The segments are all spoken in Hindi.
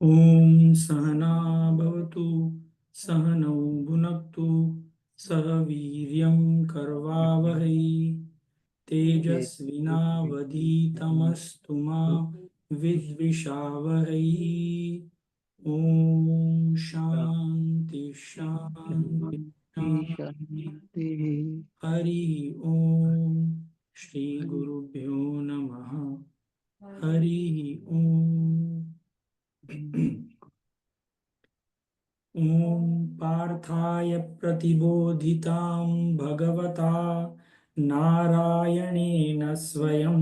ॐ सहना भवतु सहनौ भुनक्तु सह वीर्यं करवावहै तेजस्विनावधीतमस्तु मा विद्विषावहै। ॐ शान्ति शान्ति शान्ति। शांति। हरि ओम। श्री गुरुभ्यो नमः। हरि ओम। ॐ पार्थाय प्रतिबोधितां भगवता नारायणेन स्वयं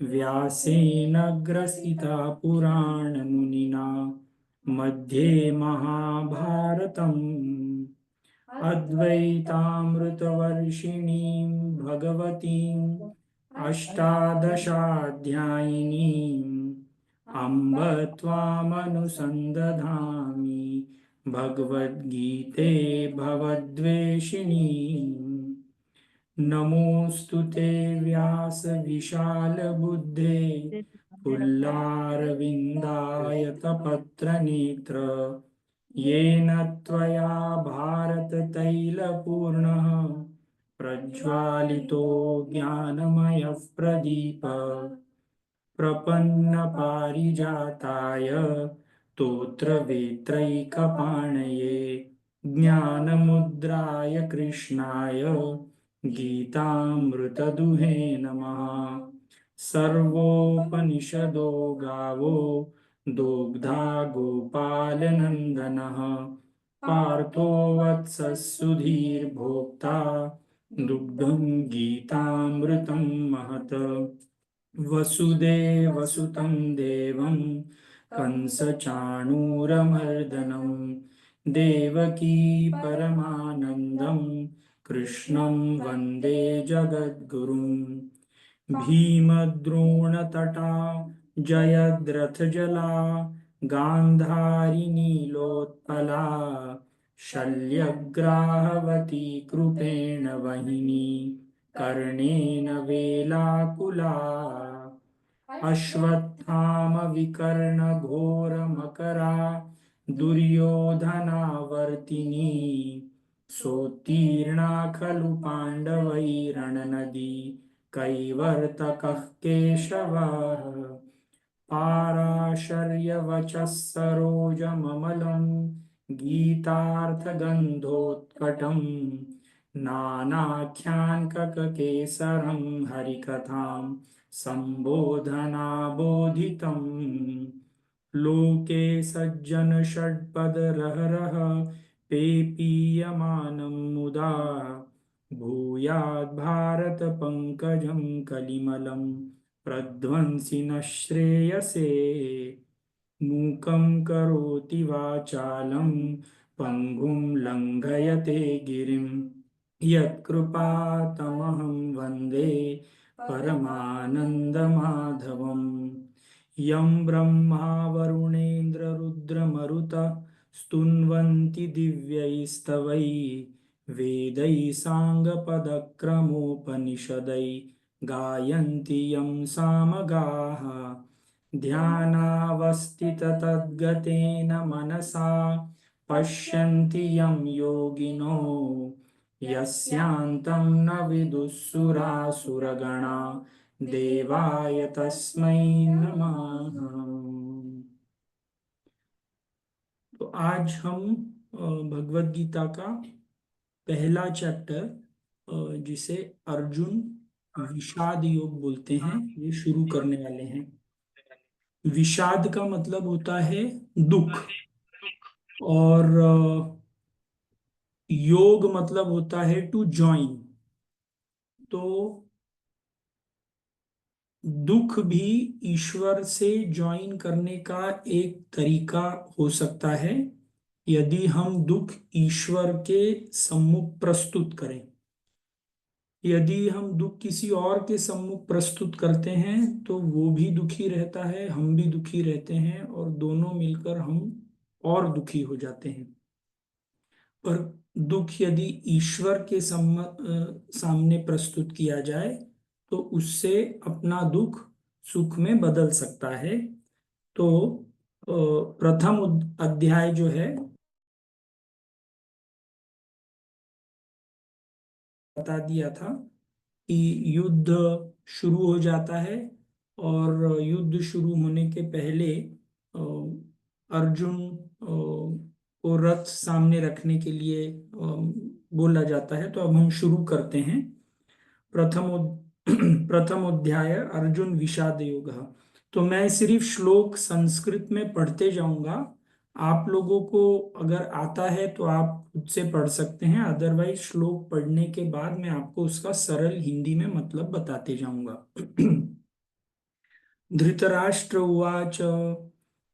व्यासेन ग्रसिता पुराणमुनिना मध्ये महाभारतम् अद्वैतामृतवर्षिणीं भगवतीम् अष्टादशाध्यायिनीम् अम्ब त्वामनुसन्दधामि भगवद्गीते भवद्वेषिणी। नमोऽस्तु ते व्यास विशाल बुद्धे फुल्लारविन्दायतपत्रनेत्र येन त्वया भारततैलपूर्णः प्रज्वालितो ज्ञानमयः प्रदीपः प्रपन्नपारिजाताय तोत्रवेत्रैकपाणये ज्ञानमुद्राय कृष्णाय गीतामृतदुहे नमः। सर्वोपनिषदो गावो दुग्धा गोपालनन्दनः पार्थो वत्सः सुधीर्भोक्ता दुग्धं गीतामृतं महत्। वसुदेवसुतं देवं कंसचाणूरमर्दनं देवकी परमानन्दं कृष्णं वन्दे जगद्गुरुं। भीमद्रोणतटा जयद्रथजला गान्धारिनीलोत्पला शल्यग्राहवती कृपेण वहिनी कर्णेन वेलाकुला अश्वत्थामविकर्णघोरमकरा दुर्योधनावर्तिनी सोत्तीर्णा खलु पाण्डवैरणनदी कैवर्तकः केशवः पाराशर्यवचः सरोजममलं गीतार्थगन्धोत्कटं नानाख्यान्ककेसरं हरिकथां सम्बोधनाबोधितम्। लोके सज्जन षट्पदरहरः पेपीयमानं मुदा भूयाद् भारत पंकजं कलिमलं प्रध्वंसिनः श्रेयसे। मूकं करोति वाचालं पङ्गुं लङ्घयते गिरिं यत्कृपातमहं वन्दे परमानन्दमाधवम्। यं ब्रह्मा वरुणेन्द्ररुद्रमरुतः स्तुन्वन्ति दिव्यैस्तवैः वेदैः साङ्गपदक्रमोपनिषदैः गायन्ति यं सामगाः ध्यानावस्थिततद्गतेन मनसा पश्यन्ति यं योगिनो यस्यान्तं न विदुःसुरासुरगणा देवाय तस्मै नमः। तो आज हम भगवत गीता का पहला चैप्टर जिसे अर्जुन विषाद योग बोलते हैं ये शुरू करने वाले हैं। विषाद का मतलब होता है दुख और योग मतलब होता है टू जॉइन। तो दुख भी ईश्वर से ज्वाइन करने का एक तरीका हो सकता है यदि हम दुख ईश्वर के सम्मुख प्रस्तुत करें। यदि हम दुख किसी और के सम्मुख प्रस्तुत करते हैं तो वो भी दुखी रहता है, हम भी दुखी रहते हैं और दोनों मिलकर हम और दुखी हो जाते हैं। पर दुख यदि ईश्वर के सामने प्रस्तुत किया जाए तो उससे अपना दुख सुख में बदल सकता है। तो प्रथम अध्याय जो है बता दिया था कि युद्ध शुरू हो जाता है, और युद्ध शुरू होने के पहले अर्जुन को रथ सामने रखने के लिए बोला जाता है। तो अब हम शुरू करते हैं। प्रथम अध्याय अर्जुन विषाद योग। तो मैं सिर्फ श्लोक संस्कृत में पढ़ते जाऊंगा। आप लोगों को अगर आता है तो आप खुद से पढ़ सकते हैं, अदरवाइज श्लोक पढ़ने के बाद मैं आपको उसका सरल हिंदी में मतलब बताते जाऊंगा। धृतराष्ट्र उवाच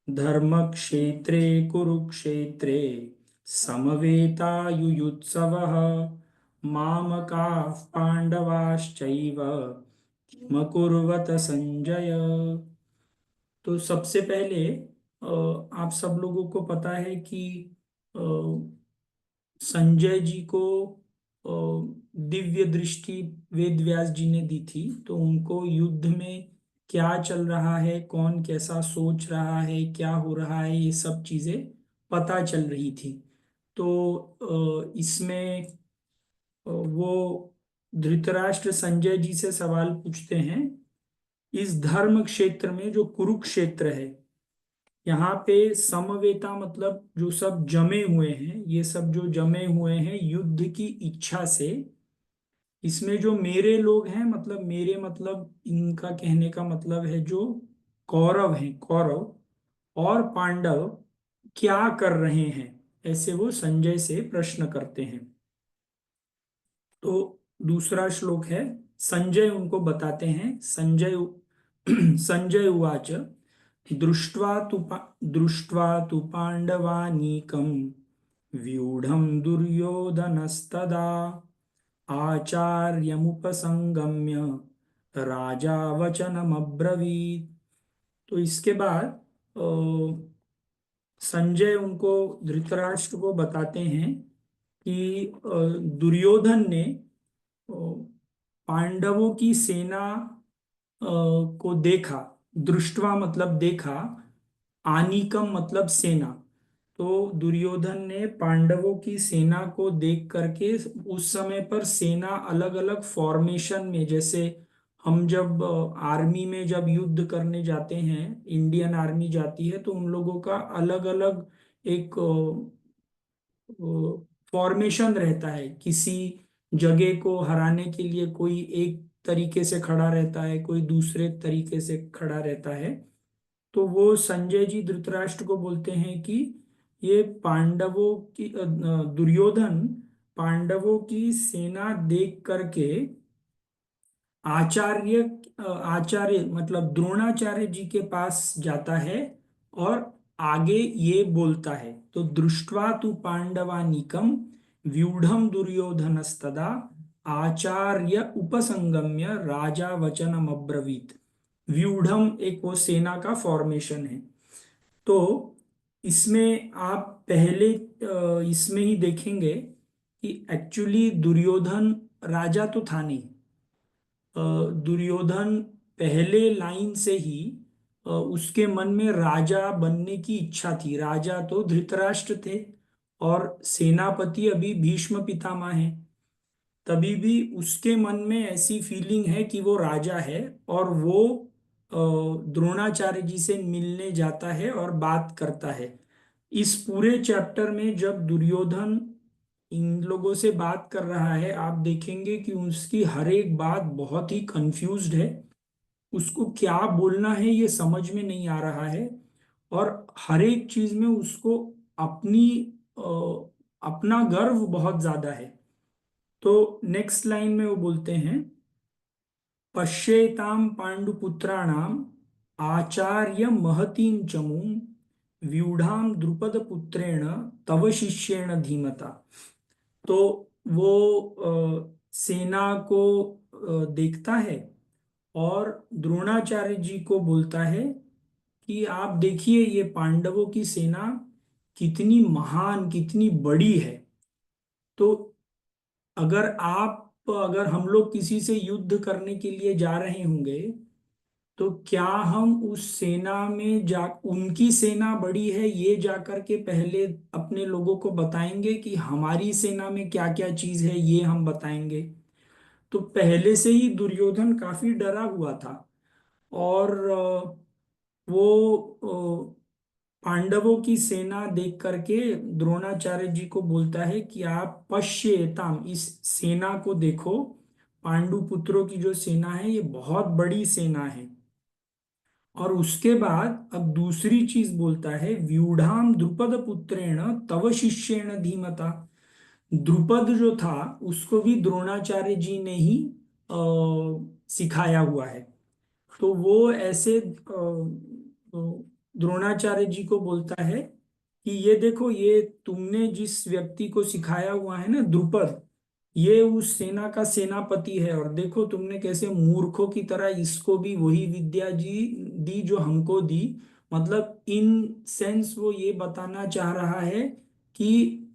धर्मक्षेत्रे कुरुक्षेत्रे समवेतायुयुत्सवः मामकाः पांडवाश्चैव किमकुर्वत संजय। तो सबसे पहले आप सब लोगों को पता है कि अ, संजय जी को अ, दिव्य दृष्टि वेद व्यास जी ने दी थी। तो उनको युद्ध में क्या चल रहा है, कौन कैसा सोच रहा है, क्या हो रहा है, ये सब चीजें पता चल रही थी। तो इसमें वो धृतराष्ट्र संजय जी से सवाल पूछते हैं, इस धर्म क्षेत्र में जो कुरुक्षेत्र है, यहाँ पे समवेता मतलब जो सब जमे हुए हैं, ये सब जो जमे हुए हैं युद्ध की इच्छा से, इसमें जो मेरे लोग हैं, मतलब मेरे मतलब इनका कहने का मतलब है जो कौरव हैं, कौरव और पांडव क्या कर रहे हैं, ऐसे वो संजय से प्रश्न करते हैं। तो दूसरा श्लोक है, संजय उनको बताते हैं। संजय उवाच दृष्ट्वा तु पाण्डवानीकं व्यूढं दुर्योधनस्तदा आचार्यमुपसंगम्य राजा वचनमब्रवीत्। तो इसके बाद संजय उनको धृतराष्ट्र को बताते हैं कि दुर्योधन ने पांडवों की सेना को देखा। दृष्टवा मतलब देखा, आनिकम मतलब सेना। तो दुर्योधन ने पांडवों की सेना को देख करके, उस समय पर सेना अलग अलग फॉर्मेशन में, जैसे हम जब आर्मी में जब युद्ध करने जाते हैं, इंडियन आर्मी जाती है, तो उन लोगों का अलग अलग एक फॉर्मेशन रहता है। किसी जगह को हराने के लिए कोई एक तरीके से खड़ा रहता है, कोई दूसरे तरीके से खड़ा रहता है। तो वो संजय जी धृतराष्ट्र को बोलते हैं कि ये पांडवों की दुर्योधन पांडवों की सेना देख करके आचार्य आचार्य मतलब द्रोणाचार्य जी के पास जाता है और आगे ये बोलता है। तो दृष्ट्वा तु पांडवानीकम व्यूढ़म दुर्योधनस्तदा आचार्य उपसंगम्य राजा वचनम अब्रवीत। व्यूढ़म एक वो सेना का फॉर्मेशन है। तो इसमें आप पहले इसमें ही देखेंगे कि एक्चुअली दुर्योधन राजा तो था नहीं। दुर्योधन पहले लाइन से ही उसके मन में राजा बनने की इच्छा थी। राजा तो धृतराष्ट्र थे और सेनापति अभी भीष्म पितामह हैं। तभी भी उसके मन में ऐसी फीलिंग है कि वो राजा है, और वो द्रोणाचार्य जी से मिलने जाता है और बात करता है। इस पूरे चैप्टर में जब दुर्योधन इन लोगों से बात कर रहा है, आप देखेंगे कि उसकी हर एक बात बहुत ही कंफ्यूज्ड है। उसको क्या बोलना है ये समझ में नहीं आ रहा है, और हर एक चीज में उसको अपनी अपना गर्व बहुत ज्यादा है। तो नेक्स्ट लाइन में वो बोलते हैं, पश्येताम पांडुपुत्राणाम आचार्य महतीं चमूं व्यूढ़ाम द्रुपद पुत्रेण तव शिष्येण धीमता। तो वो सेना को देखता है और द्रोणाचार्य जी को बोलता है कि आप देखिए ये पांडवों की सेना कितनी महान, कितनी बड़ी है। तो अगर हम लोग किसी से युद्ध करने के लिए जा रहे होंगे, तो क्या हम उस सेना में जा, उनकी सेना बड़ी है ये जाकर के पहले अपने लोगों को बताएंगे कि हमारी सेना में क्या क्या चीज है ये हम बताएंगे। तो पहले से ही दुर्योधन काफी डरा हुआ था। और वो पांडवों की सेना देख करके द्रोणाचार्य जी को बोलता है कि आप पश्येताम, इस सेना को देखो। पांडु पुत्रों की जो सेना है ये बहुत बड़ी सेना है। और उसके बाद अब दूसरी चीज बोलता है, व्यूढ़ाम द्रुपद पुत्रेण तव शिष्येण धीमता। द्रुपद जो था उसको भी द्रोणाचार्य जी ने ही सिखाया हुआ है। तो वो ऐसे द्रोणाचार्य जी को बोलता है कि ये देखो, ये तुमने जिस व्यक्ति को सिखाया हुआ है ना द्रुपद, ये उस सेना का सेनापति है। और देखो तुमने कैसे मूर्खों की तरह इसको भी वही विद्या जी दी जो हमको दी। मतलब इन सेंस वो ये बताना चाह रहा है कि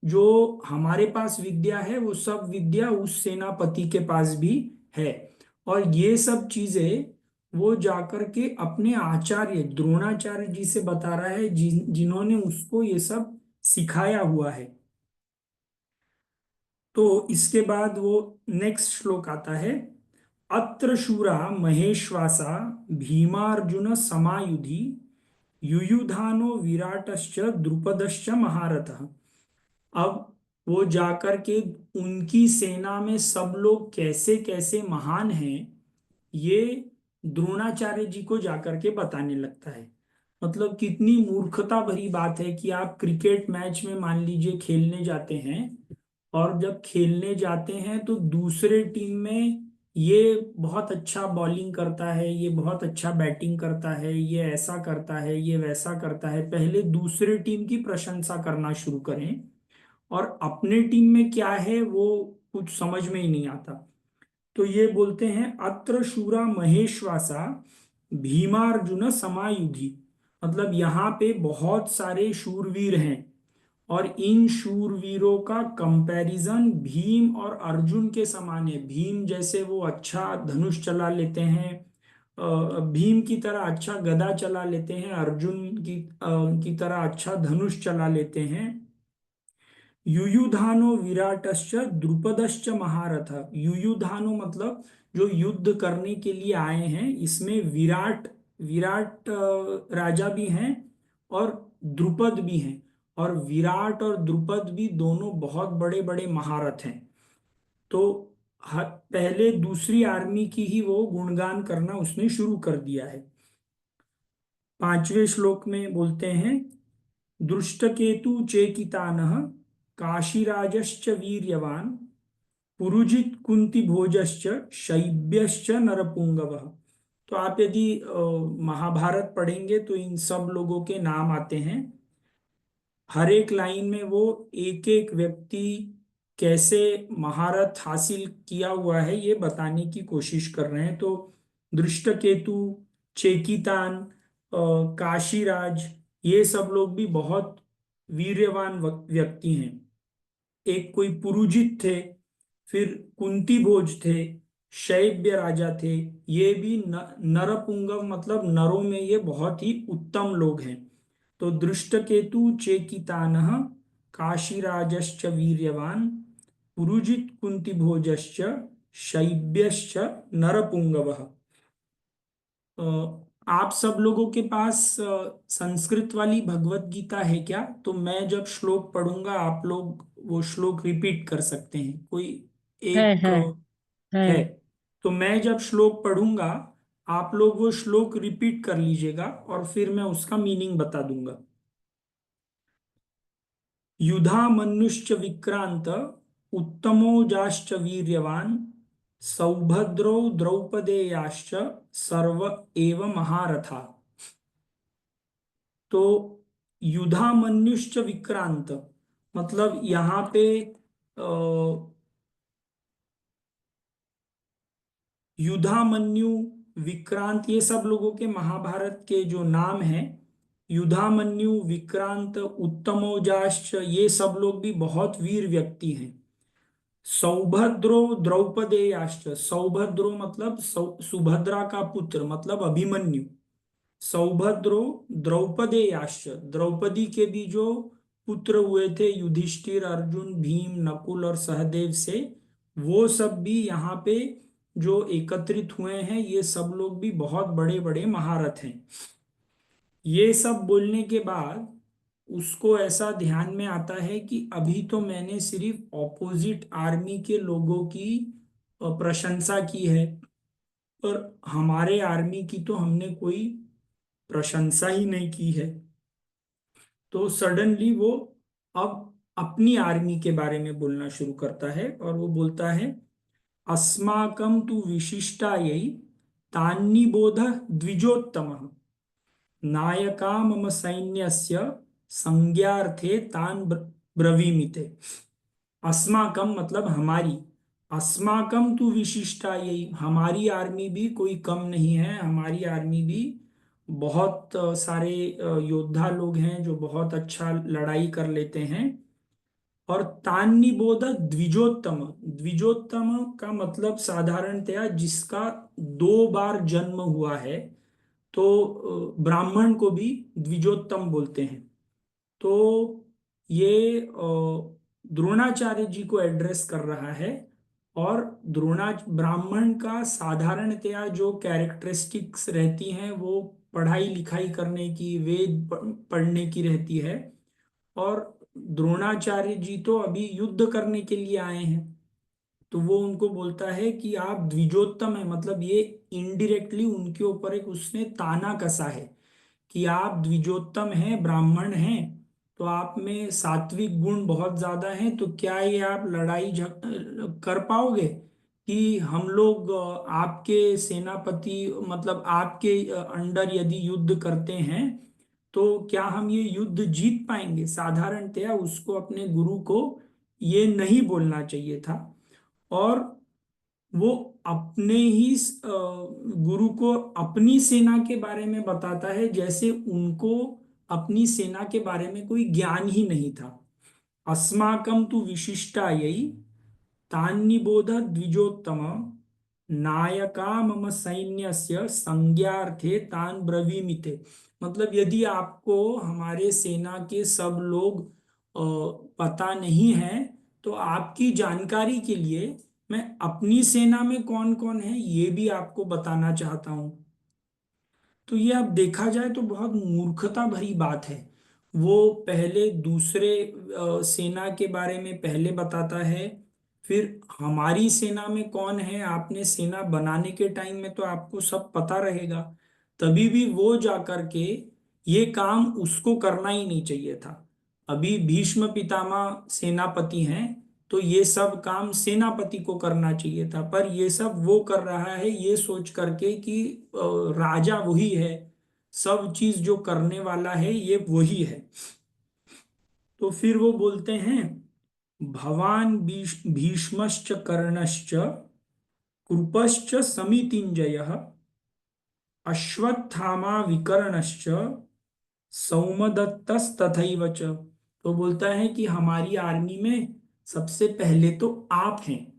जो हमारे पास विद्या है वो सब विद्या उस सेनापति के पास भी है। और ये सब चीजें वो जाकर के अपने आचार्य द्रोणाचार्य जी से बता रहा है, जिन्होंने उसको ये सब सिखाया हुआ है। तो इसके बाद वो नेक्स्ट श्लोक आता है, अत्र शूरा महेश्वासा भीमार्जुन समायुधि युयुधानो विराटश्च द्रुपदश्च महारथः। अब वो जाकर के उनकी सेना में सब लोग कैसे कैसे महान हैं ये द्रोणाचार्य जी को जाकर के बताने लगता है। मतलब कितनी मूर्खता भरी बात है कि आप क्रिकेट मैच में मान लीजिए खेलने जाते हैं, और जब खेलने जाते हैं तो दूसरे टीम में ये बहुत अच्छा बॉलिंग करता है, ये बहुत अच्छा बैटिंग करता है, ये ऐसा करता है, ये वैसा करता है, पहले दूसरे टीम की प्रशंसा करना शुरू करें। और अपने टीम में क्या है वो कुछ समझ में ही नहीं आता। तो ये बोलते हैं, अत्र शूरा महेश्वासा भीमार्जुन समायुधि। मतलब यहाँ पे बहुत सारे शूरवीर हैं, और इन शूरवीरों का कंपैरिजन भीम और अर्जुन के समान है। भीम जैसे वो अच्छा धनुष चला लेते हैं, भीम की तरह अच्छा गदा चला लेते हैं, अर्जुन की तरह अच्छा धनुष चला लेते हैं। युयुधानो विराटश्च द्रुपदश्च महारथ। युयुधानो मतलब जो युद्ध करने के लिए आए हैं, इसमें विराट विराट राजा भी हैं और द्रुपद भी हैं। और विराट और द्रुपद भी दोनों बहुत बड़े बड़े महारथ हैं। तो पहले दूसरी आर्मी की ही वो गुणगान करना उसने शुरू कर दिया है। पांचवें श्लोक में बोलते हैं, दृष्टकेतु चेकितानः काशीराजश्च वीर्यवान पुरुजित कुंती भोजश्च शैब्यश्च नरपुंगवः। तो आप यदि महाभारत पढ़ेंगे तो इन सब लोगों के नाम आते हैं। हर एक लाइन में वो एक एक व्यक्ति कैसे महारत हासिल किया हुआ है ये बताने की कोशिश कर रहे हैं। तो दृष्टकेतु, चेकितान, काशीराज, ये सब लोग भी बहुत वीर्यवान व्यक्ति हैं। एक कोई पुरुजित थे, फिर कुंती भोज थे, शैब्य राजा थे। ये भी नरपुंगव मतलब नरों में ये बहुत ही उत्तम लोग हैं। तो दृष्टकेतु चेकितानः काशीराजश्च वीर्यवान पुरुजित कुंती भोजश्च शैब्यश्च नरपुंगवः। अ, आप सब लोगों के पास संस्कृत वाली भगवत गीता है क्या? तो मैं जब श्लोक पढ़ूंगा आप लोग वो श्लोक रिपीट कर सकते हैं। कोई है एक है है। है। तो मैं जब श्लोक पढ़ूंगा आप लोग वो श्लोक रिपीट कर लीजिएगा, और फिर मैं उसका मीनिंग बता दूंगा। युधामन्युश्च विक्रांत उत्तमोजाश्च वीर्यवान सौभद्रौ द्रौपदेयाश्च सर्व एव महारथा। तो युधामन्युश्च विक्रांत मतलब यहाँ पे युधामन्यु, विक्रांत, ये सब लोगों के महाभारत के जो नाम हैं। युधामन्यु, विक्रांत, उत्तमौजाश्च, ये सब लोग भी बहुत वीर व्यक्ति हैं। सौभद्रो द्रौपदेयाश्च, सौभद्रो मतलब सुभद्रा का पुत्र मतलब अभिमन्यु, सौभद्रो द्रौपदेयाश्च, द्रौपदी के भी जो पुत्र हुए थे युधिष्ठिर, अर्जुन, भीम, नकुल और सहदेव से, वो सब भी यहाँ पे जो एकत्रित हुए हैं, ये सब लोग भी बहुत बड़े बड़े महारथ हैं। ये सब बोलने के बाद उसको ऐसा ध्यान में आता है कि अभी तो मैंने सिर्फ ऑपोजिट आर्मी के लोगों की प्रशंसा की है, और हमारे आर्मी की तो हमने कोई प्रशंसा ही नहीं की है। तो सडनली वो अब अपनी आर्मी के बारे में बोलना शुरू करता है, और वो बोलता है, अस्माकं तु विशिष्टायै तान्निबोध द्विजोत्तमः नायका मम सैन्यस्य संज्ञार्थे तान ब्रवीमिते। अस्माकम मतलब हमारी, अस्माकम तु विशिष्टा, यही हमारी आर्मी भी कोई कम नहीं है, हमारी आर्मी भी बहुत सारे योद्धा लोग हैं जो बहुत अच्छा लड़ाई कर लेते हैं। और तान्निबोध द्विजोत्तम, द्विजोत्तम का मतलब साधारणतया जिसका 2 बार जन्म हुआ है, तो ब्राह्मण को भी द्विजोत्तम बोलते हैं। तो ये द्रोणाचार्य जी को एड्रेस कर रहा है। और द्रोणा ब्राह्मण का साधारणतया जो कैरेक्टरिस्टिक्स रहती हैं वो पढ़ाई लिखाई करने की, वेद पढ़ने की रहती है। और द्रोणाचार्य जी तो अभी युद्ध करने के लिए आए हैं, तो वो उनको बोलता है कि आप द्विजोत्तम है, मतलब ये इनडायरेक्टली उनके ऊपर एक उसने ताना कसा है कि आप द्विजोत्तम हैं, ब्राह्मण हैं, तो आप में सात्विक गुण बहुत ज्यादा हैं, तो क्या ये आप लड़ाई कर पाओगे कि हम लोग आपके सेनापति मतलब आपके अंडर यदि युद्ध करते हैं, तो क्या हम ये युद्ध जीत पाएंगे? साधारणतया उसको अपने गुरु को ये नहीं बोलना चाहिए था। और वो अपने ही गुरु को अपनी सेना के बारे में बताता है जैसे उनको अपनी सेना के बारे में कोई ज्ञान ही नहीं था। अस्माकं तु विशिष्टा यही तान्निबोध द्विजोत्तम नायका मम सैन्यस्य संज्ञार्थे तान ब्रवीमिते। मतलब यदि आपको हमारे सेना के सब लोग पता नहीं है, तो आपकी जानकारी के लिए मैं अपनी सेना में कौन कौन है ये भी आपको बताना चाहता हूं। तो ये अब देखा जाए तो बहुत मूर्खता भरी बात है। वो पहले दूसरे सेना के बारे में पहले बताता है, फिर हमारी सेना में कौन है, आपने सेना बनाने के टाइम में तो आपको सब पता रहेगा, तभी भी वो जा करके ये काम उसको करना ही नहीं चाहिए था। अभी भीष्म पितामह सेनापति हैं, तो ये सब काम सेनापति को करना चाहिए था, पर ये सब वो कर रहा है ये सोच करके कि राजा वही है, सब चीज जो करने वाला है ये वही है। तो फिर वो बोलते हैं, भवान भीष्मश्च कर्णश्च कृपश्च समितिंजयः अश्वत्थामा विकर्णश्च सौमदत्तस्तथैव च। तो बोलता है कि हमारी आर्मी में सबसे पहले तो आप हैं,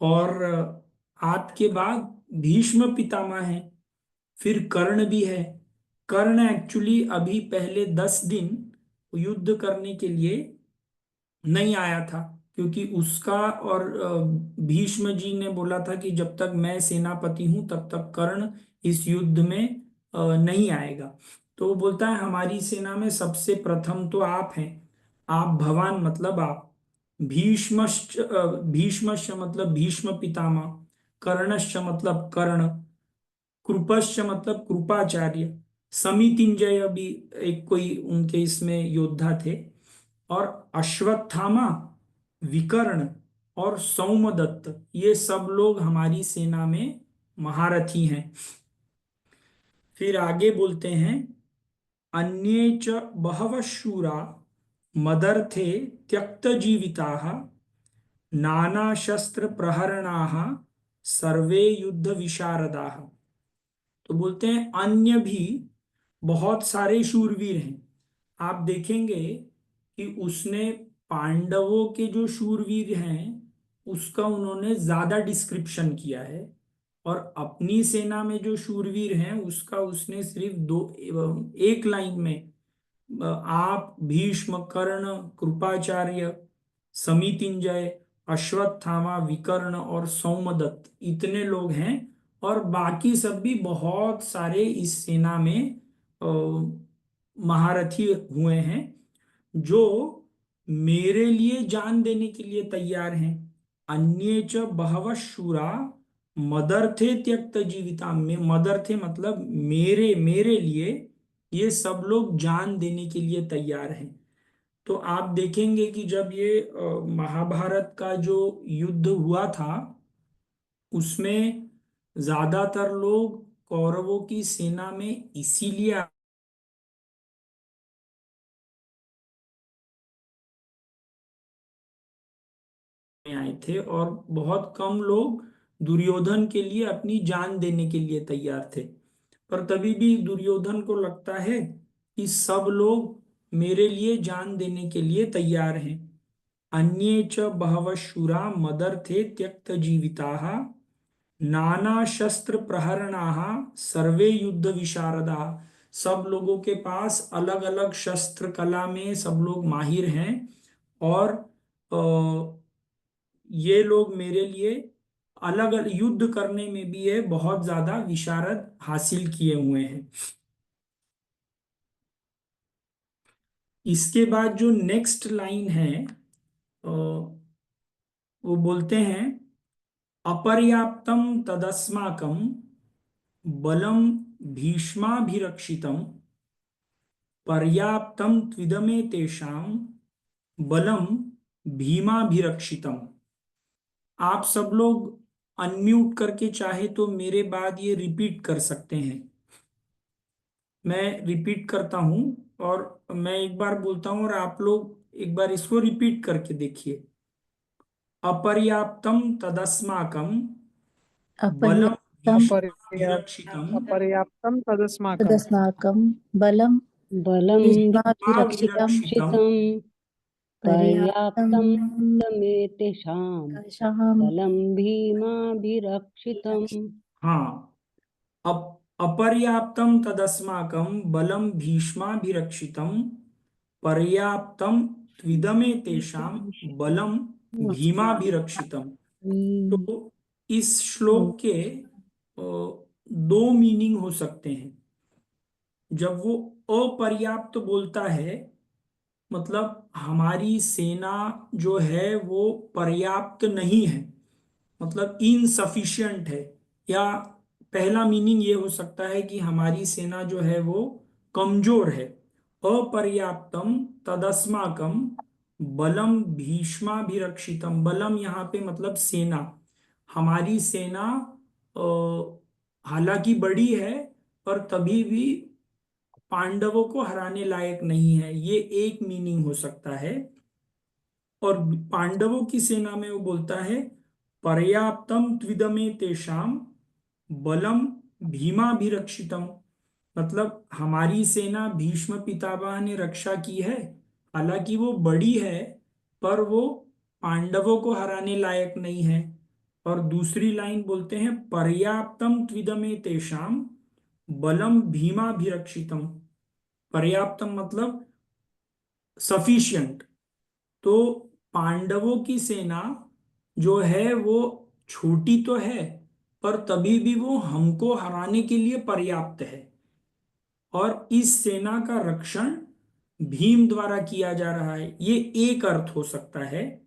और आपके बाद भीष्म पितामह हैं, फिर कर्ण भी है। कर्ण एक्चुअली अभी पहले 10 दिन युद्ध करने के लिए नहीं आया था, क्योंकि उसका और भीष्म जी ने बोला था कि जब तक मैं सेनापति हूं तब तक कर्ण इस युद्ध में नहीं आएगा। तो वो बोलता है हमारी सेना में सबसे प्रथम तो आप हैं। आप भवान मतलब आप, भीष्मश्च भीष्मश्च मतलब भीष्म पितामह, कर्णश्च मतलब कर्ण, कृपश्च मतलब कृपाचार्य, समितिंजय भी एक कोई उनके इसमें योद्धा थे, और अश्वत्थामा, विकर्ण और सौमदत्त, ये सब लोग हमारी सेना में महारथी हैं। फिर आगे बोलते हैं, अन्ये च बहवः शूरा मदर्थे त्यक्त जीविताः नाना शस्त्र प्रहरणाः सर्वे युद्ध विशारदाः। तो बोलते हैं अन्य भी बहुत सारे शूरवीर हैं। आप देखेंगे कि उसने पांडवों के जो शूरवीर हैं उसका उन्होंने ज्यादा डिस्क्रिप्शन किया है। और अपनी सेना में जो शूरवीर हैं उसका उसने सिर्फ दो, एक लाइन में आप, भीष्म, कर्ण, कृपाचार्य, समितिंजय, अश्वत्थामा, विकर्ण और सौमदत्त, इतने लोग हैं। और बाकी सब भी बहुत सारे इस सेना में महारथी हुए हैं जो मेरे लिए जान देने के लिए तैयार हैं। अन्ये च बहवः शूरा मदर्थे त्यक्त जीविता, में मदर्थे मतलब मेरे मेरे लिए ये सब लोग जान देने के लिए तैयार हैं। तो आप देखेंगे कि जब ये महाभारत का जो युद्ध हुआ था उसमें ज्यादातर लोग कौरवों की सेना में इसीलिए में आए थे, और बहुत कम लोग दुर्योधन के लिए अपनी जान देने के लिए तैयार थे। पर तभी भी दुर्योधन को लगता है कि सब लोग मेरे लिए जान देने के लिए तैयार हैं। अन्ये च बहवः शूरा मदर्थे त्यक्त जीविताः नाना शस्त्र प्रहरणाः सर्वे युद्ध विशारदा। सब लोगों के पास अलग अलग शस्त्र कला में सब लोग माहिर हैं। और ये लोग मेरे लिए अलग अलग युद्ध करने में भी ये बहुत ज्यादा विशारद हासिल किए हुए हैं। इसके बाद जो नेक्स्ट लाइन है वो बोलते हैं, अपर्याप्तम तदस्माकं बलम भीष्माभिरक्षितम पर्याप्तम त्विदमे तेषां बलम भीमाभिरक्षितम। आप सब लोग अनम्यूट करके चाहे तो मेरे बाद ये रिपीट कर सकते हैं। मैं रिपीट करता हूं और मैं एक बार बोलता हूं और आप लोग एक बार इसको रिपीट करके देखिए। अपर्याप्तम तदस्माकं बलम अपर्याप्तम् अपर्याप्त भीष्माभिरक्षितम अपर्याप्तं तदस्माकं तदस्माकं बलं बलं भीष्माभिरक्षितं भीष्माभिरक्षितम भीष्माभिरक्षितं पर्याप्तं पर्याप्तं दमेतेषां तेषां बलं भीमाभिरक्षितं। हाँ, अपर्याप्तम तदस्माकं बलम भीष्माभिरक्षितम पर्याप्तम त्विदमे तेषां बलम भीमाभिरक्षितम। तो इस श्लोक के दो मीनिंग हो सकते हैं। जब वो अपर्याप्त बोलता है मतलब हमारी सेना जो है वो पर्याप्त नहीं है, मतलब इनसफिशियंट है। या पहला मीनिंग ये हो सकता है कि हमारी सेना जो है वो कमजोर है। अपर्याप्तम तदस्माकम बलम भीष्माभिरक्षितम, बलम यहाँ पे मतलब सेना। हमारी सेना हालांकि बड़ी है पर तभी भी पांडवों को हराने लायक नहीं है, ये एक मीनिंग हो सकता है। और पांडवों की सेना में वो बोलता है पर्याप्तम त्विदमे तेषाम बलम भीमाभिरक्षितम, मतलब हमारी सेना भीष्म पितामह ने रक्षा की है, हालांकि वो बड़ी है पर वो पांडवों को हराने लायक नहीं है। और दूसरी लाइन बोलते हैं पर्याप्तम त्विदमे तेषाम बलम भीमाभिरक्षितम। पर्याप्तम मतलब सफिशियंट। तो पांडवों की सेना जो है वो छोटी तो है पर तभी भी वो हमको हराने के लिए पर्याप्त है। और इस सेना का रक्षण भीम द्वारा किया जा रहा है, ये एक अर्थ हो सकता है।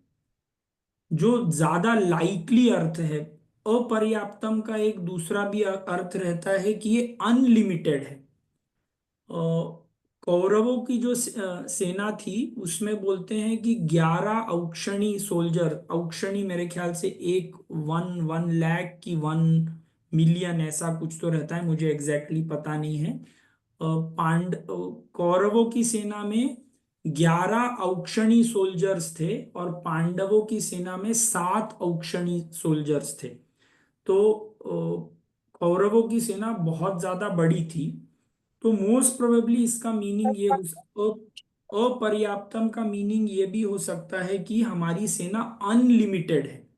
जो ज्यादा लाइकली अर्थ है अपर्याप्तम का, एक दूसरा भी अर्थ रहता है कि ये अनलिमिटेड है। कौरवों की जो सेना थी उसमें बोलते हैं कि 11 औक्षणी सोल्जर, औक्षणी मेरे ख्याल से एक वन वन लाख की 1 मिलियन ऐसा कुछ तो रहता है, मुझे एग्जैक्टली पता नहीं है। कौरवों की सेना में 11 औक्षणी सोल्जर्स थे और पांडवों की सेना में 7 औक्षणी सोल्जर्स थे। तो कौरवों की सेना बहुत ज्यादा बड़ी थी। तो मोस्ट प्रोबेबली इसका मीनिंग ये अपर्याप्तम का मीनिंग ये भी हो सकता है कि हमारी सेना अनलिमिटेड है।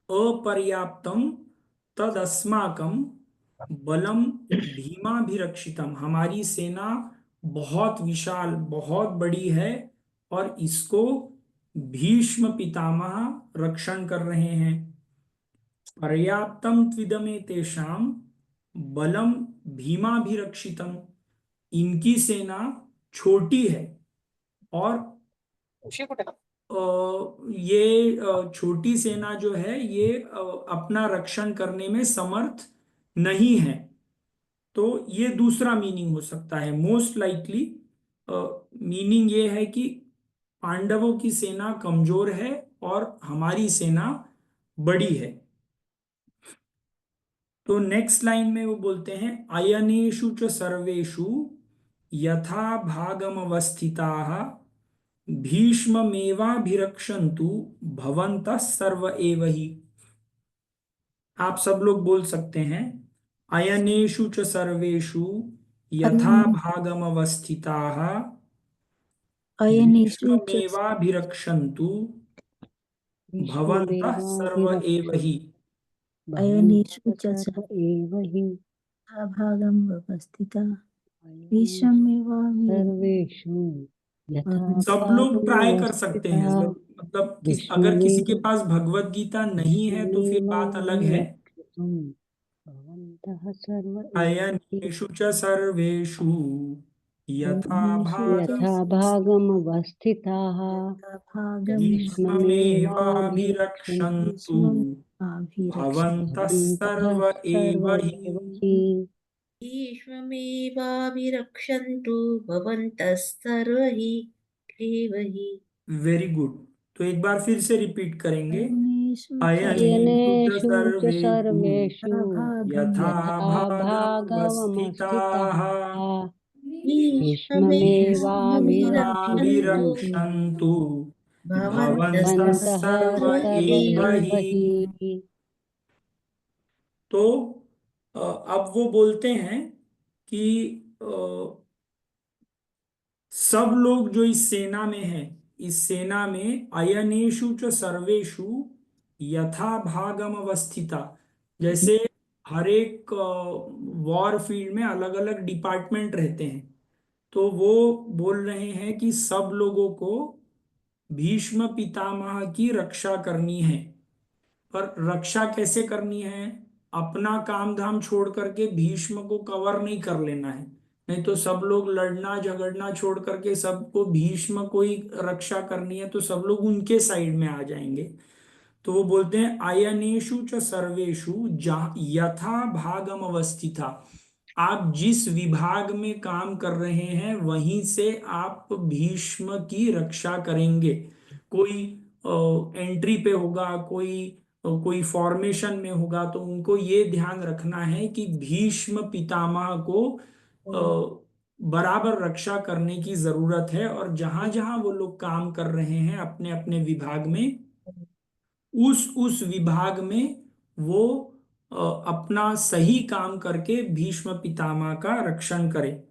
अपर्याप्तम तदस्माकं बलम भीमाभिरक्षितम, हमारी सेना बहुत विशाल बहुत बड़ी है और इसको भीष्म पितामह रक्षण कर रहे हैं। पर्याप्तम त्विदमे तेषां बलम भीमाभिरक्षितम, इनकी सेना छोटी है और ये छोटी सेना जो है ये अपना रक्षण करने में समर्थ नहीं है। तो ये दूसरा मीनिंग हो सकता है। मोस्ट लाइकली मीनिंग ये है कि पांडवों की सेना कमजोर है और हमारी सेना बड़ी है। तो नेक्स्ट लाइन में वो बोलते हैं अयनेषु च सर्वेषु यथा भागमवस्थिताः भीष्ममेवाभिरक्षन्तु भवन्तः सर्व एव हि। आप सब लोग बोल सकते हैं अयनेषु च सर्वेषु यथा भागमवस्थिताः अयनेषु च भीष्ममेवाभिरक्षन्तु भवन्तः सर्व एव हि। अयनेषु च सर्व एव हि भागं व्यवस्थिता विषमेवाभिरक्षन्तु सर्वेषु यथा सब लोग ट्राई कर सकते हैं। मतलब अगर किसी के पास भगवत गीता नहीं है तो फिर बात अलग है। भवन्तः सर्व एव हि अयनेषु च सर्वेषु यथा यथा भागमवस्थिताः भीष्ममेवाभिरक्षन्तु भवन्तः सर्व एव हि। भीष्ममेवाभिरक्षन्तु भवन्तः सर्व एव हि। Very good. तो एक बार फिर से रिपीट करेंगे अयनेषु च सर्वेषु यथा भागमवस्थिताः भीष्ममेवाभिरक्षन्तु भवन्तः सर्व एव हि। तो अब वो बोलते हैं कि सब लोग जो इस सेना में हैं, इस सेना में अयनेषु च सर्वेषु यथा भागम अवस्थिता, जैसे हर एक वॉर फील्ड में अलग अलग डिपार्टमेंट रहते हैं, तो वो बोल रहे हैं कि सब लोगों को भीष्म पितामह की रक्षा करनी है। पर रक्षा कैसे करनी है? अपना काम धाम छोड़ करके भीष्म को कवर नहीं कर लेना है, नहीं तो सब लोग लड़ना झगड़ना छोड़ करके सबको भीष्म को ही रक्षा करनी है तो सब लोग उनके साइड में आ जाएंगे। तो वो बोलते हैं अयनेषु च सर्वेषु यथा भागम अवस्थिता, आप जिस विभाग में काम कर रहे हैं वहीं से आप भीष्म की रक्षा करेंगे। कोई एंट्री पे होगा, कोई फॉर्मेशन में होगा, तो उनको ये ध्यान रखना है कि भीष्म पितामह को बराबर रक्षा करने की जरूरत है। और जहां जहां वो लोग काम कर रहे हैं अपने अपने विभाग में, उस विभाग में वो अपना सही काम करके भीष्म पितामह का रक्षण करें।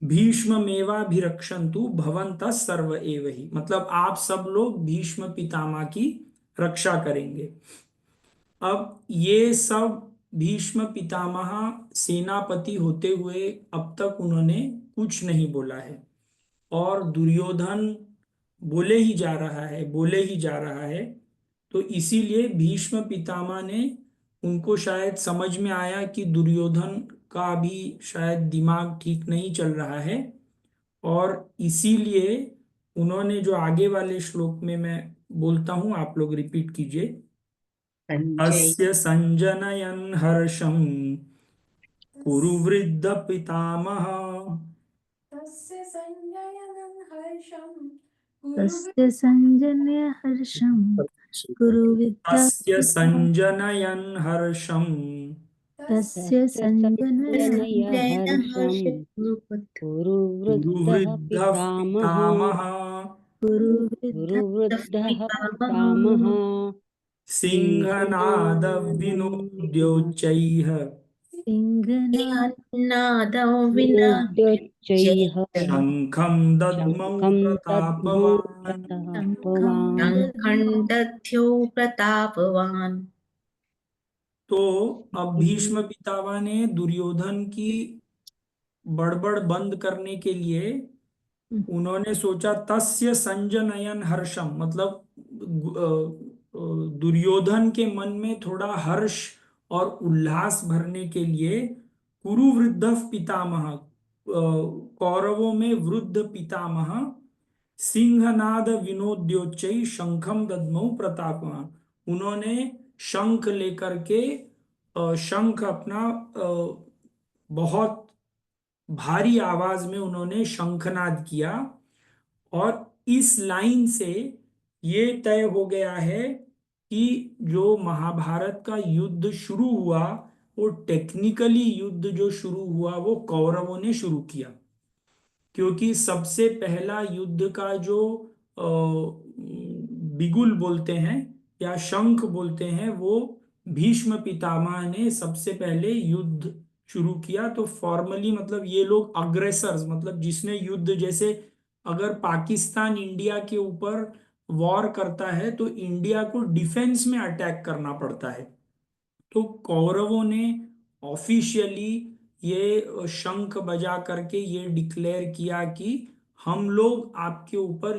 भीष्ममेवाभिरक्षन्तु भवन्तः सर्व एव हि, मतलब आप सब लोग भीष्म पितामह की रक्षा करेंगे। अब ये सब भीष्म पितामह सेनापति होते हुए अब तक उन्होंने कुछ नहीं बोला है और दुर्योधन बोले ही जा रहा है बोले ही जा रहा है। तो इसीलिए भीष्म पितामह ने, उनको शायद समझ में आया कि दुर्योधन का भी शायद दिमाग ठीक नहीं चल रहा है, और इसीलिए उन्होंने जो आगे वाले श्लोक में मैं बोलता हूं, आप लोग रिपीट कीजिए। अस्य संजनयन् हर्षं कुरु वृद्ध पितामह, तस्य संजन्य हर्षं कुरु विद्या अस्य संजनयन् हर्षं तस्य संजनय हर्षं कुरु कुरु वृद्धः वृद्धः पितामहः कुरु वृद्धः पितामहः सिंहनाद विनोद्योच्चैः सिंहनाद नादं विनोद्योच्चैः शङ्खं दद्मौ शङ्खं दद्मौ प्रतापवान् प्रतापवान् शङ्खं दध्यो प्रतापवान्। तो अब भीष्म पितामह ने दुर्योधन की बड़बड़ बंद करने के लिए उन्होंने सोचा तस्य संजनयन हर्षम, मतलब दुर्योधन के मन में थोड़ा हर्ष और उल्लास भरने के लिए कुरु वृद्ध पितामह, कौरवों में वृद्ध पितामह, सिंहनाद विनोद्योच्चै शंखम दद्मौ प्रतापवान, उन्होंने शंख लेकर के शंख अपना बहुत भारी आवाज में उन्होंने शंखनाद किया। और इस लाइन से ये तय हो गया है कि जो महाभारत का युद्ध शुरू हुआ वो टेक्निकली युद्ध जो शुरू हुआ वो कौरवों ने शुरू किया, क्योंकि सबसे पहला युद्ध का जो बिगुल बोलते हैं या शंख बोलते हैं वो भीष्म पितामह ने सबसे पहले युद्ध शुरू किया। तो फॉर्मली मतलब ये लोग अग्रेसर्स, मतलब जिसने युद्ध, जैसे अगर पाकिस्तान इंडिया के ऊपर वॉर करता है तो इंडिया को डिफेंस में अटैक करना पड़ता है। तो कौरवों ने ऑफिशियली ये शंख बजा करके ये डिक्लेयर किया कि हम लोग आपके ऊपर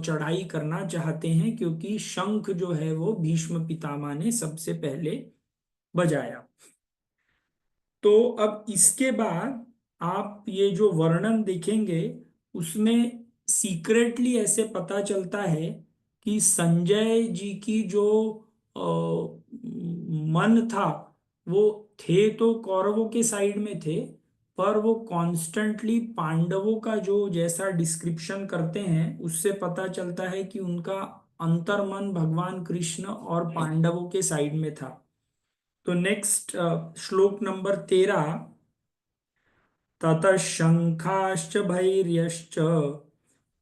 चढ़ाई करना चाहते हैं, क्योंकि शंख जो है वो भीष्म पितामह ने सबसे पहले बजाया। तो अब इसके बाद आप ये जो वर्णन देखेंगे उसमें सीक्रेटली ऐसे पता चलता है कि संजय जी की जो मन था वो थे तो कौरवों के साइड में थे, पर वो कॉन्स्टेंटली पांडवों का जो जैसा डिस्क्रिप्शन करते हैं उससे पता चलता है कि उनका अंतर्मन भगवान कृष्ण और पांडवों के साइड में था। तो नेक्स्ट श्लोक नंबर 13, ततः शंखाश्च भैर्यश्च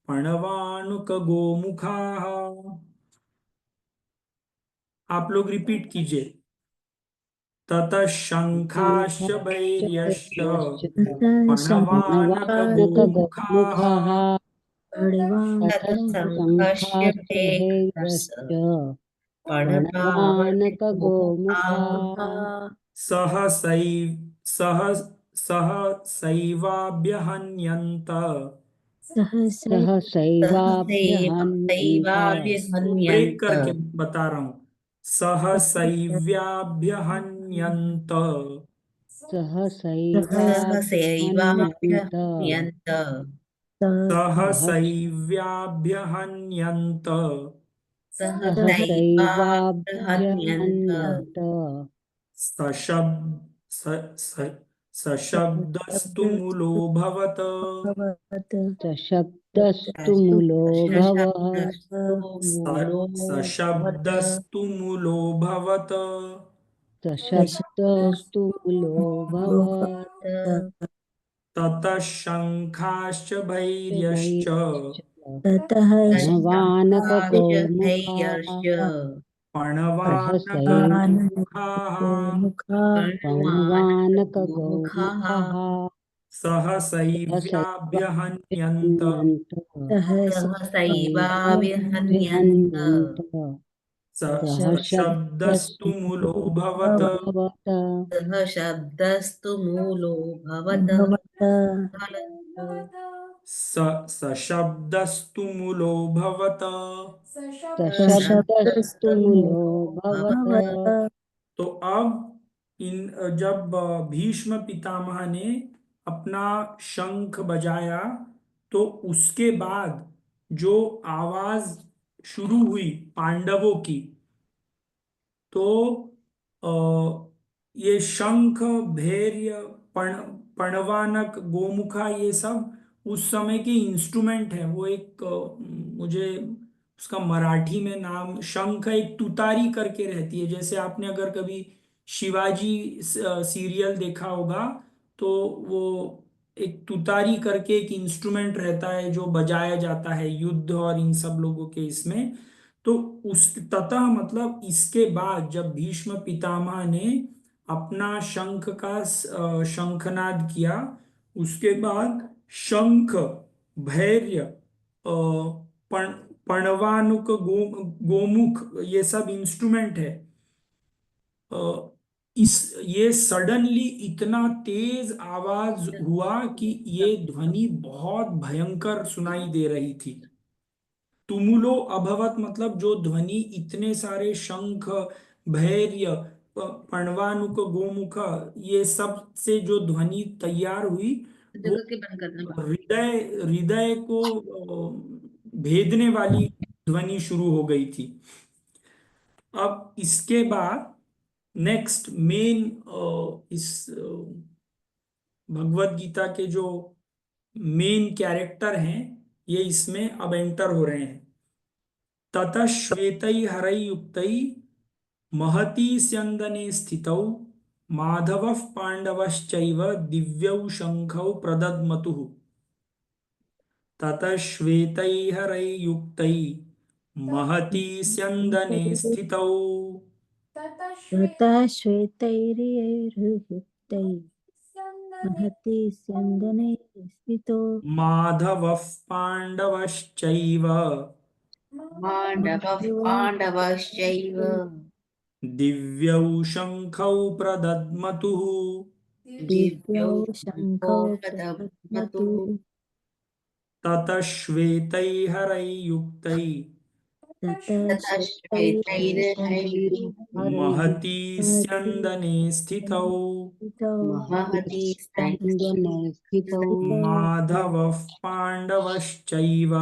पणवानुक गोमुखाः, आप लोग रिपीट कीजिए, ततः शंखाश्च भैर्यश्च ततः पणवानक गोमुखाः गोमुखाः ततः तत्सङ्घर्ष्य शङ्खाश्च भेर्यश्च भैर्यश्च प्रणवानकगोमुखाः सहसैव सह सहसैवाभ्यहन्यन्त, सहसैव सहसैवाभ्यहन्यन्त ब्रेक सहसैवाभ्यहन्यन्त करके बता रहा हूं, सहसैव्याभ्यहन्यन्त, सहसैवाभ्यहन्यन्त सहसैवाभ्यहन्यन्त सहसैव्याभ्यहन्यन्त, सहसैवाभ्यहन्यन्त सहसैवाभ्यहन्यन्त सशब्द सशब्दस्तु मूलोऽभवत्, सशब्दस्तु मूलोऽभवः शशब्दस्तु मूलो भवत् सशब्दस्तु मूलोऽभवत्, सशब्दस्तु मूलोऽभवत् ततः शङ्खाश्च भैर्यश्च ततः प्रणवानकगोमुखाः पणवानकगोमुखाः मुखा प्रणवानकगोमुखाः प्रणवानकगोमुखाः सहसैव्याभ्यहन्यन्त, सहसैवाभ्यहन्यन्त सहसैवाभ्यहन्यन्त सशब्दस्तु मूलोऽभवत्, मूलोऽभवत् सहशब्दस्तु मूलो भवत् सशब्दस्तु मूलोऽभवत्। सशब्दस्तु मूलोऽभवत् तो अब इन जब भीष्म पितामह ने अपना शंख बजाया तो उसके बाद जो आवाज शुरू हुई पांडवों की, तो ये शंख भैर्य पणवानक गोमुखा ये सब उस समय के इंस्ट्रूमेंट है। वो एक मुझे उसका मराठी में नाम, शंख एक तुतारी करके रहती है, जैसे आपने अगर कभी शिवाजी सीरियल देखा होगा तो वो एक तुतारी करके एक इंस्ट्रूमेंट रहता है जो बजाया जाता है युद्ध और इन सब लोगों के इसमें। तो उस ततः मतलब इसके बाद जब भीष्म पितामह ने अपना शंख का शंखनाद किया। उसके बाद शंख, भैर्य, पण पणवानुक, गोमुख, ये सब इंस्ट्रूमेंट है। अ, इस ये सडनली इतना तेज आवाज हुआ कि ये ध्वनि बहुत भयंकर सुनाई दे रही थी। तुमुलो अभवत मतलब जो ध्वनि, इतने सारे शंख, भैर्य, पणवानुक, गोमुख, ये सब से जो ध्वनि तैयार हुई, वो जगह के बंद करना बाबा। हृदय हृदय को भेदने वाली ध्वनि शुरू हो गई थी। अब इसके बाद नेक्स्ट मेन, इस भगवत गीता के जो मेन कैरेक्टर हैं, ये इसमें अब एंटर हो रहे हैं। ततः श्वेतै हरै युक्तै महती स्यंदने स्थितौ माधवः पांडवश्चैव दिव्यौ शंखौ प्रदद्मतुः। ततः श्वेतै हरै युक्तै महती स्यंदने स्थितौ तथा श्वेतैर्युक्तै महति स्यन्दने स्थितो माधवः पांडवश्चैव पांडवः पांडवश्चैव दिव्यौ शंखौ प्रदद्मतुः। दिव्यौ दिव्यौ शङ्खौ प्रदमतुः। प्रदद्मतु। ततः श्वेतै हरै युक्तै ततः ततः श्वेतैर्हयैर्युक्तैः महती स्यंदने स्थितौ महती स्यन्दने स्थितौ माधवः पांडवश्चैव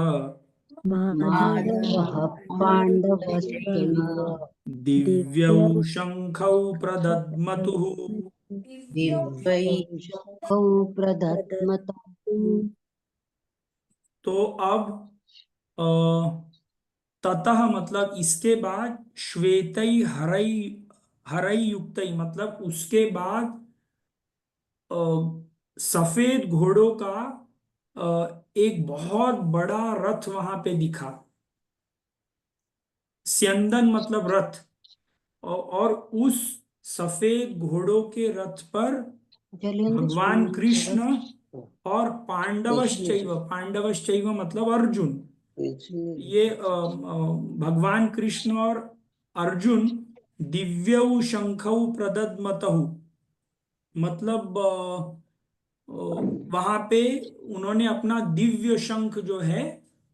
माधवः माधवः पाण्डवश्चैव पाण्डवश्चैव दिव्यौ दिव्यौ शंखौ प्रदद्मतुः। दिव्यै दिव्यौ शङ्खौ प्रदद्मतौ। तो अब अ, ततः मतलब इसके बाद, श्वेतै हरै, हरै युक्तै मतलब उसके बाद अ, सफेद घोड़ों का एक बहुत बड़ा रथ वहां पे दिखा। स्यंदन मतलब रथ, और उस सफेद घोड़ों के रथ पर जलेंद्र भगवान स्वामी कृष्ण और पांडवश्चैव, पांडवश्चैव मतलब अर्जुन, ये भगवान कृष्ण और अर्जुन दिव्यौ शंखौ प्रदद्मतहु मतलब वहां पे उन्होंने अपना दिव्य शंख जो है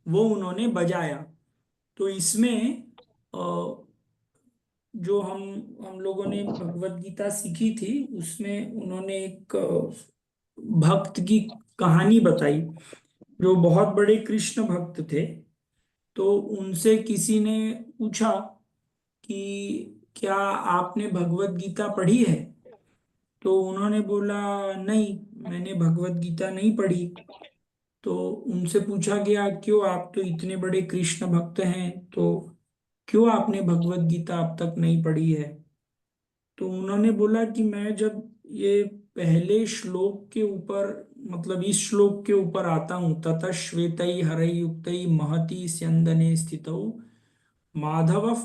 वो उन्होंने बजाया। तो इसमें जो हम लोगों ने भगवत गीता सीखी थी, उसमें उन्होंने एक भक्त की कहानी बताई, जो बहुत बड़े कृष्ण भक्त थे। तो उनसे किसी ने पूछा कि क्या आपने भगवत गीता पढ़ी है? तो उन्होंने बोला नहीं, मैंने भगवत गीता नहीं पढ़ी। तो उनसे पूछा गया क्यों, आप तो इतने बड़े कृष्ण भक्त हैं, तो क्यों आपने भगवत गीता अब तक नहीं पढ़ी है? तो उन्होंने बोला कि मैं जब ये पहले श्लोक के ऊपर, मतलब इस श्लोक के ऊपर आता हूं, ततः श्वेतै हरै युक्तै महती स्यंदने स्थितौ माधवः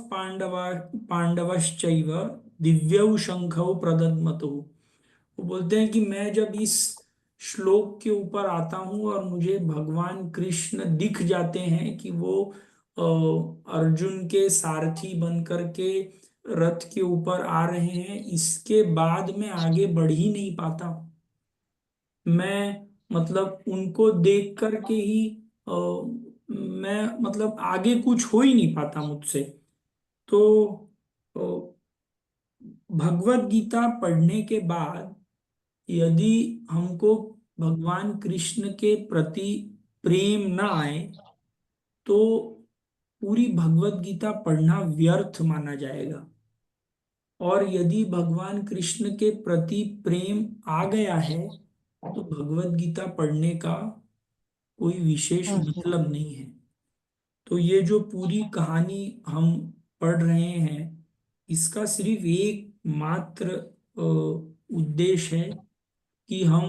पांडवश्चैव दिव्यौ शंखौ प्रदद्मतुः। वो बोलते हैं कि मैं जब इस श्लोक के ऊपर आता हूँ और मुझे भगवान कृष्ण दिख जाते हैं कि वो अर्जुन के सारथी बन करके रथ के ऊपर आ रहे हैं, इसके बाद मैं आगे बढ़ ही नहीं पाता। मैं मतलब उनको देख करके ही मैं मतलब आगे कुछ हो ही नहीं पाता मुझसे। तो अ, भगवत गीता पढ़ने के बाद यदि हमको भगवान कृष्ण के प्रति प्रेम न आए, तो पूरी भगवत गीता पढ़ना व्यर्थ माना जाएगा। और यदि भगवान कृष्ण के प्रति प्रेम आ गया है, तो भगवत गीता पढ़ने का कोई विशेष मतलब नहीं है। तो ये जो पूरी कहानी हम पढ़ रहे हैं, इसका सिर्फ एक मात्र उद्देश्य है कि हम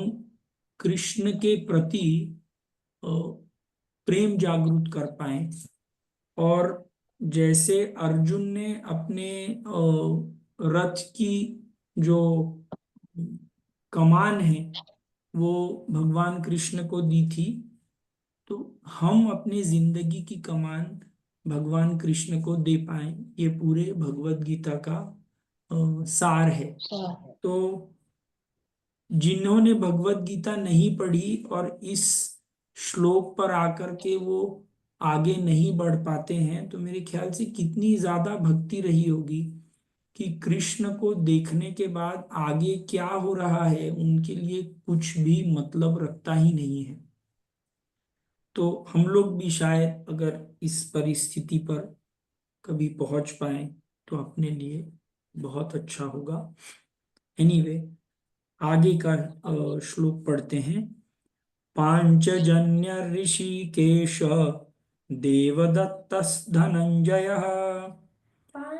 कृष्ण के प्रति अ, प्रेम जागृत कर पाए। और जैसे अर्जुन ने अपने रथ की जो कमान है वो भगवान कृष्ण को दी थी, तो हम अपनी जिंदगी की कमान भगवान कृष्ण को दे पाए, ये पूरे भगवत गीता का सार है। तो जिन्होंने भगवत गीता नहीं पढ़ी और इस श्लोक पर आकर के वो आगे नहीं बढ़ पाते हैं, तो मेरे ख्याल से कितनी ज्यादा भक्ति रही होगी कि कृष्ण को देखने के बाद आगे क्या हो रहा है उनके लिए कुछ भी मतलब रखता ही नहीं है। तो हम लोग भी शायद अगर इस परिस्थिति पर कभी पहुंच पाए तो अपने लिए बहुत अच्छा होगा। एनीवे, आगे का श्लोक पढ़ते हैं। पांचजन्य ऋषिकेश देवदत्तस् धनंजयः।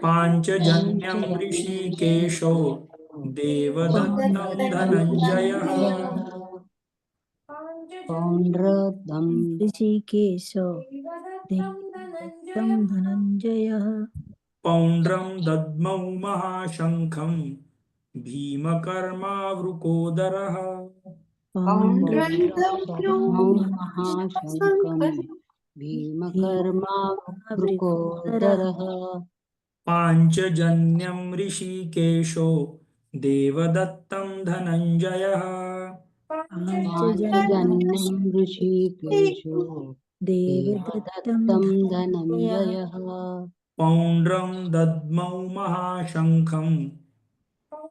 पांचजन्यं ऋषिकेशो देवदत्तं धनंजयः। पौंड्रदं ऋषिकेश देवदत्तं धनञ्जयः पौंड्रं दद्मौ महाशंखं भीमकर्मावृकोदरः। पौंड्रदं महाशंकं भीमकर्मावृकोदरः। पांचजन्यं ऋषिकेशो देवदत्तं धनंजयः। पांचजन्यं ऋषिकेशो देवदत्तं देवदत्तं धनञ्जयः। पौंड्रं दद्मौ महाशंखं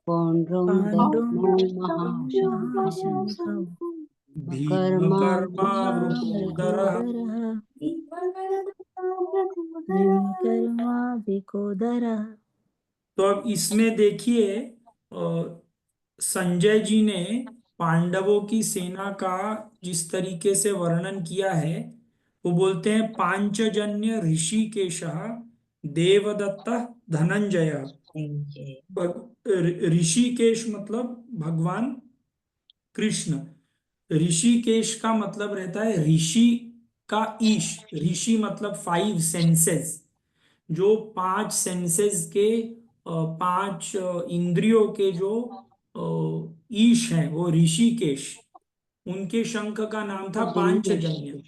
पौंड्रं दद्मौ महाशंकं महाशङ्खं भीमकर्मावृकोदरः। भीमकर्मावृकोदरः। तो अब इसमें देखिए, संजय जी ने पांडवों की सेना का जिस तरीके से वर्णन किया है, वो बोलते हैं पांचजन्य ऋषिकेशः देवदत्त धनंजय। ऋषिकेश मतलब भगवान कृष्ण। ऋषिकेश का मतलब रहता है ऋषि का ईश। ऋषि मतलब 5 सेंसेस, जो 5 सेंसेस के 5 इंद्रियों के जो ईश हैं वो ऋषिकेश। उनके शंख का नाम था पांचजन्य।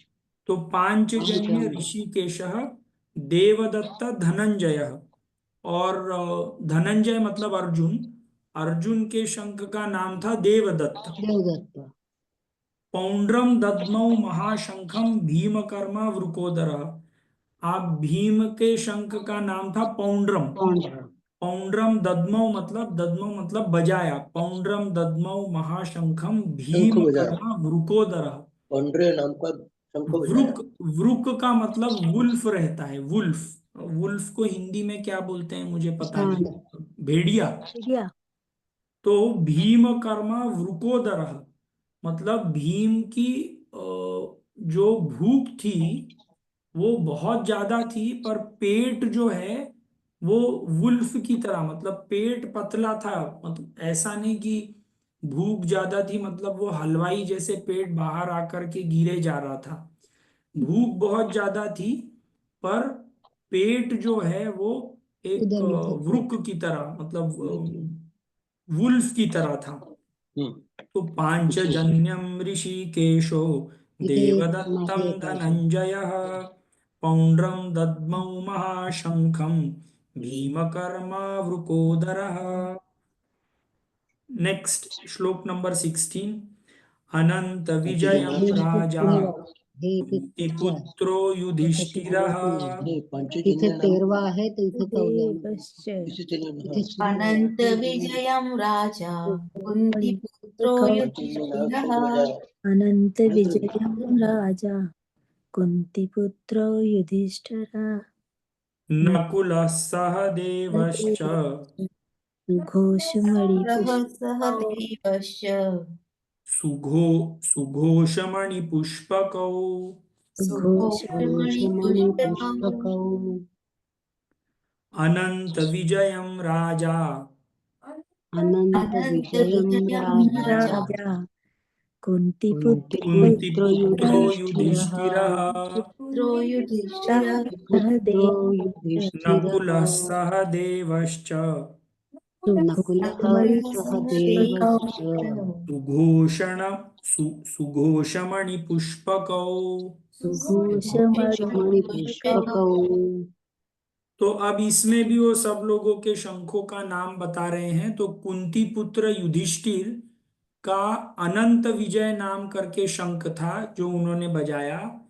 तो पांचजन्य ऋषिकेशः देवदत्त धनंजय। और धनंजय मतलब अर्जुन। अर्जुन के शंख का नाम था देवदत्त। देवदत्त। पौंड्रम दद्मौ महाशंखम भीमकर्मा वृकोदरः। आप भीम के शंख का नाम था पौंड्रम। पौंड्र पौंड्रम दद्मौ मतलब बजाया। पौंड्रम दद्मौ महाशंखम शंख बजाया। भीमकर्मा वृकोदरः। पौंड्रे नाम का शंख बजाया। वृक, वृक का मतलब वुल्फ रहता है। वुल्फ, वुल्फ को हिंदी में क्या बोलते हैं मुझे पता नहीं। भेड़िया। भेड़िया। तो भीम कर्मा वृकोदरः मतलब भीम की जो भूख थी वो बहुत ज्यादा थी, पर पेट जो है वो वुल्फ की तरह, मतलब पेट पतला था। मतलब ऐसा नहीं कि भूख ज्यादा थी मतलब वो हलवाई जैसे पेट बाहर आकर के गिरे जा रहा था। भूख बहुत ज्यादा थी, पर पेट जो है वो एक उधर लिखो। वृक की तरह, मतलब वुल्फ की तरह था। तो पांचजन्यम ऋषिकेशो इथे देवदत्तं मागे पाहिजे। धनंजयः। पौंड्रम दद्मौ महाशंखं भीमकर्मावृकोदरः। नेक्स्ट श्लोक नंबर 16। अनंत विजयं राजा हे कुन्तीपुत्रो युधिष्ठिरः। इथे 13 आहे तर इथे 14 देवश्च अनंत विजयं राजा कुन्तीपुत्रो युधिष्ठिरः। अनंत विजयं राजा कुन्तीपुत्रो युधिष्ठिरः। नकुलः सहदेवश्च सुघोषमणिपुष्पकौ सहदेवश्च सुघोषमणिपुष्पकौ। सुघोषमणिपुष्पकौ। अनंत विजयं राजा अनंत अनंत विजयं विजयं राजा राजा कुन्तीपुत्रो कुन्तीपुत्रो युधिष्ठिरः। युधिष्ठिरः। पुत्रो युधिष्ठिरः। पुत्रो सहदेव युधिष्ठिरः। नकुलः सहदेवश्च नकुलः सहदेवश्च सुघोषमणिपुष्पकौ। सुघोषमणिपुष्पकौ। तो अब इसमें भी वो सब लोगों के शंखों का नाम बता रहे हैं। तो कुंती पुत्र युधिष्ठिर का अनंत विजय नाम करके शंख था जो उन्होंने बजाया,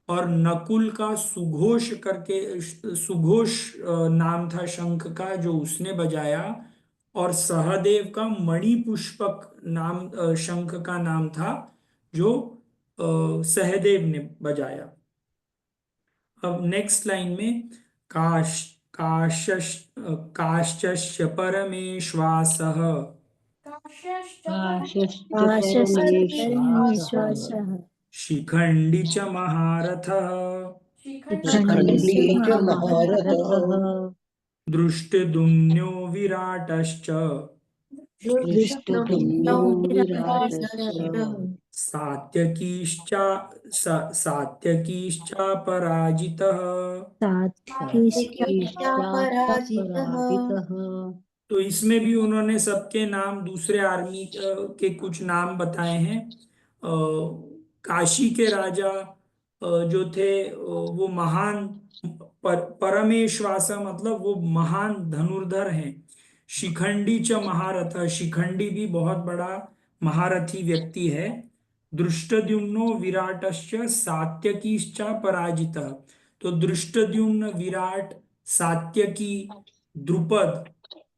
और नकुल का सुघोष करके सुघोष नाम था शंख का जो उसने बजाया, और सहदेव का मणिपुष्पक नाम शंख का नाम था जो सहदेव ने बजाया। अब नेक्स्ट लाइन में काश काशश काश्च परमेश्वासः काशश्च परमेश्वासः परमेश्वासः शिखण्डी च महारथः शिखण्डी च शिखण्डी च महारथः महारथः दृष्टद्युम्नो विराटश्च दृष्टद्युम्नो दृष्टद्युम्नो विराटश्च विराटश्च सात्यकीश्च सात्यकीश्चापराजितः। सात्विकीश्च पराजितः। पराजितः। तो इसमें भी उन्होंने सबके नाम दूसरे आर्मी के कुछ नाम बताए हैं। काशी के राजा जो थे वो महान परमेश्वास मतलब वो महान धनुर्धर हैं। शिखंडी च महारथ, शिखंडी भी बहुत बड़ा महारथी व्यक्ति है। दृष्टद्युम्नो विराटश्च सात्यकीश्च पराजितः। तो दृष्टद्युम्न, विराट, सात्यकी, द्रुपद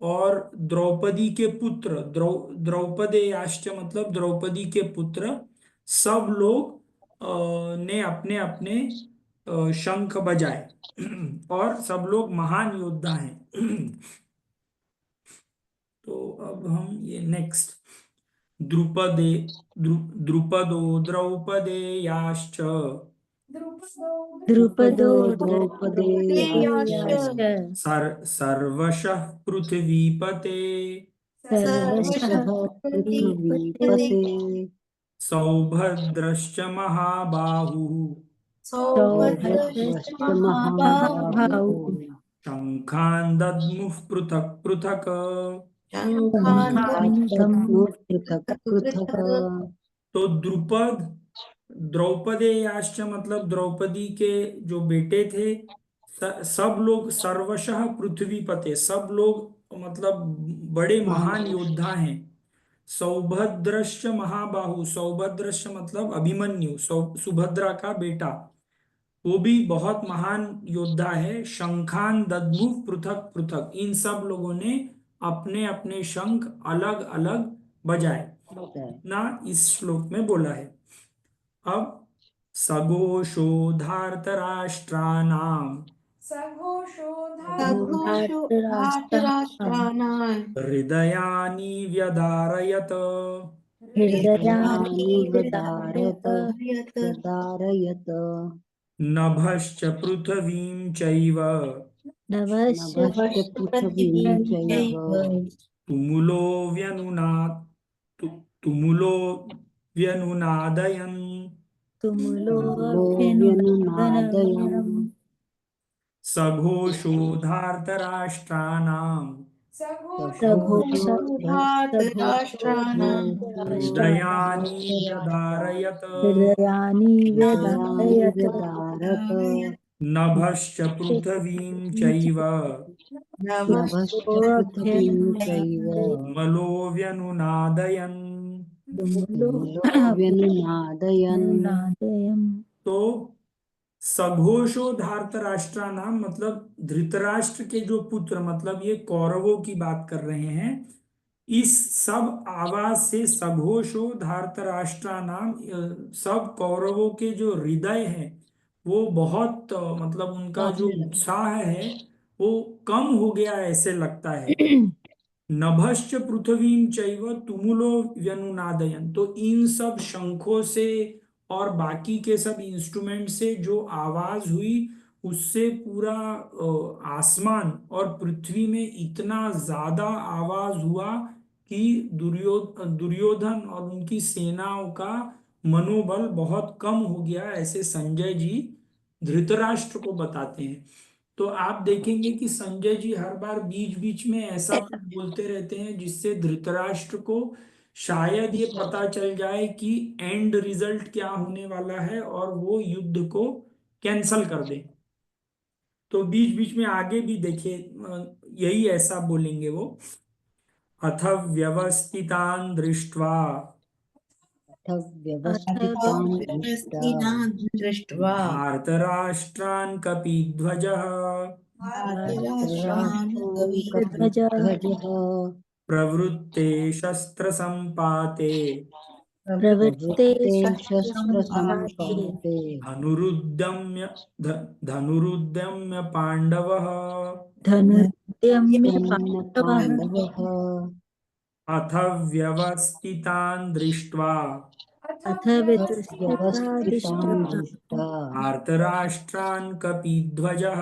और द्रौपदी के पुत्र द्रौपदेयाश्च मतलब द्रौपदी के पुत्र सब लोग ने अपने अपने शंख बजाए और सब लोग महान योद्धा हैं। तो अब हम ये नेक्स्ट द्रुपदो द्रौपदेयाश्च द्रुपदो द्रौपदेयाश्च सर्वशः पृथ्वीपते सर्वशः पृथ्वीपते सौभद्रश्च महाबाहुः सौभद्रश्च सौभद्रश्च महाबाहुः शङ्खान् दद्मुः पृथक् पृथक्। शङ्खान् दद्मुः पृथक् पृथक्। तो द्रुपद द्रौपदेयाश्च मतलब द्रौपदी के जो बेटे थे सब लोग सर्वशः पृथ्वीपते, सब लोग मतलब बड़े महान योद्धा हैं। सौभद्रश्च महाबाहु, सौभद्रश्च मतलब अभिमन्यु, सुभद्रा का बेटा, वो भी बहुत महान योद्धा है। शंखान दद्मु पृथक पृथक, इन सब लोगों ने अपने अपने शंख अलग अलग बजाए ना इस श्लोक में बोला है। अब सघोषो धार्तराष्ट्राणाम् धार्तराष्ट्राणां हृदयानि व्यदारयत। हृदयानि विदारयत प्रदारयत। नभश्च पृथिवीं चैव नभश्च नभश्च पृथिवीं चैव तुमुलो व्यनुनाद तुमुलो व्यनुनादयन्। व्यनुनादयन्। सघोषो धार्तराष्ट्राणाम् हृदयानि व्यदारयत। हृदयानि व्यदारयत व्यदारत। नभश्च पृथिवीं चैव नभश्च पृथिवीं चैव तुमुलो व्यनुनादयन्। तुमुलो व्यनुनादयन्। तो सघोषो धार्तराष्ट्रा नाम मतलब धृतराष्ट्र के जो पुत्र, मतलब ये कौरवों की बात कर रहे हैं। इस सब आवाज से सघोषो धार्तराष्ट्रा नाम सब कौरवों के जो हृदय है वो बहुत मतलब उनका जो उत्साह है वो कम हो गया ऐसे लगता है। नभश्च पृथ्वीं चैव तुमुलो व्यनुनादयन्, तो इन सब शंखों से और बाकी के सब इंस्ट्रूमेंट से जो आवाज हुई उससे पूरा आसमान और पृथ्वी में इतना ज्यादा आवाज हुआ कि दुर्योधन और उनकी सेनाओं का मनोबल बहुत कम हो गया, ऐसे संजय जी धृतराष्ट्र को बताते हैं। तो आप देखेंगे कि संजय जी हर बार बीच बीच में ऐसा कुछ बोलते रहते हैं जिससे धृतराष्ट्र को शायद ये पता चल जाए कि एंड रिजल्ट क्या होने वाला है और वो युद्ध को कैंसल कर दे। तो बीच बीच में आगे भी देखिए यही ऐसा बोलेंगे वो। अथ व्यवस्थितान् दृष्ट्वा अथ अथ व्यवस्थितान् दृष्ट्वा दृष्ट्वा धार्तराष्ट्रान् कपिध्वजः राष्ट्रान् राष्ट्रान् ध्वज कपिध्वजः प्रवृत्ते शस्त्रसम्पाते प्रवृत्ते प्रवृत्ते शस्त्रसम्पाते शस्त्रसम्पाते धनुरुद्यम्य धनुरुद्यम्य पाण्डवः धनुर्द्यम्य यम्य पाण्डवः पाण्डवः अथ व्यवस्थितान् दृष्ट्वा अथ वितस्थिता व्यवस्थितान् दिष्ट्वा दृष्ट्वा धार्तराष्ट्रान् कपिध्वजः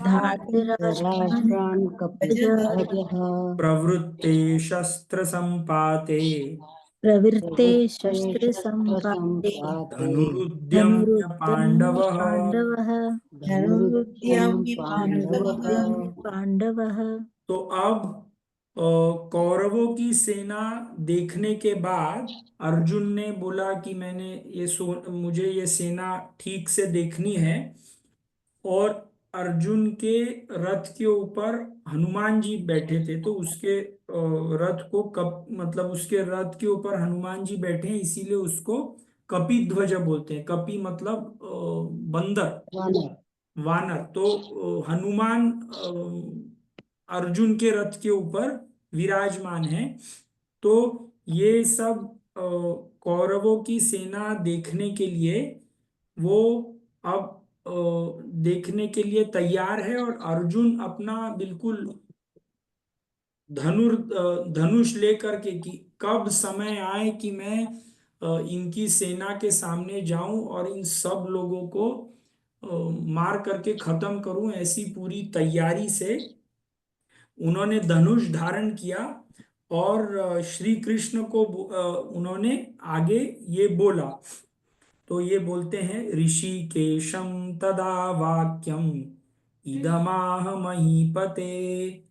धार्तराष्ट्रान् राष्ट्रान् ध्वज कपिध्वजः प्रवृत्ते शस्त्रसम्पाते प्रवृत्ते प्रवृत्ते शस्त्रसम्पाते शस्त्रसम्पाते धनुरुद्यम्य धनुरुद्यम्य पाण्डवः पाण्डवः धनुरुद्यम्य पाण्डवः धनुरुद्यम्य पाण्डवः। तो अब कौरवों की सेना देखने के बाद अर्जुन ने बोला कि मैंने मुझे ये सेना ठीक से देखनी है। और अर्जुन के रथ के ऊपर हनुमान जी बैठे थे, तो उसके रथ को कप मतलब उसके रथ के ऊपर हनुमान जी बैठे हैं, इसीलिए उसको कपिध्वज बोलते हैं। कपि मतलब बंदर, वानर वानर। तो हनुमान अर्जुन के रथ के ऊपर विराजमान है। तो ये सब कौरवों की सेना देखने के लिए वो अब देखने के लिए तैयार है। और अर्जुन अपना बिल्कुल धनुष लेकर के कि कब समय आए कि मैं इनकी सेना के सामने जाऊं और इन सब लोगों को मार करके खत्म करूं, ऐसी पूरी तैयारी से उन्होंने धनुष धारण किया। और श्री कृष्ण को उन्होंने आगे ये बोला। तो ये बोलते हैं ऋषिकेशं तदा वाक्यम इदमाह महीपते।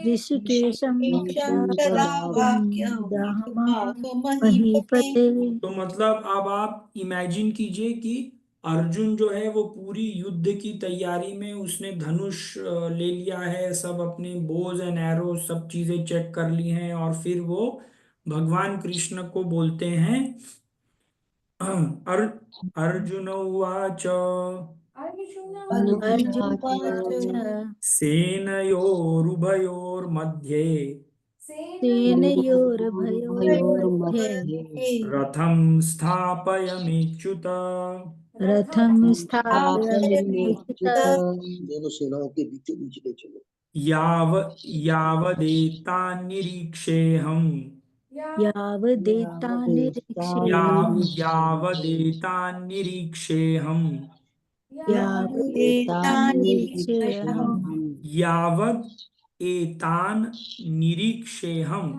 ऋषिकेशं तदा तदा वाक्यं दहमाह महीपते। महीपते। तो मतलब अब आप इमेजिन कीजिए कि अर्जुन जो है वो पूरी युद्ध की तैयारी में उसने धनुष ले लिया है, सब अपने बोज एंड एरो सब चीजें चेक कर ली हैं, और फिर वो भगवान कृष्ण को बोलते हैं। अर्जुन उवाच अर्जुन उवाच सेनयोरुभयोर्मध्ये सेनयोरुभयोर्मध्ये रथं स्थापयमेच्युत रथं स्थापयामीच्युत। स्थापयमेच्युत दोनों सेनाओं के बीचों बीच ले चलो। यावदेतान्निरीक्षेऽहम् यावदेतान्निरीक्षेऽहम् यावदेतान्निरीक्षेऽहम् यावदेतान्निरीक्षेऽहम् यावद् एतान् निरीक्षेऽहम्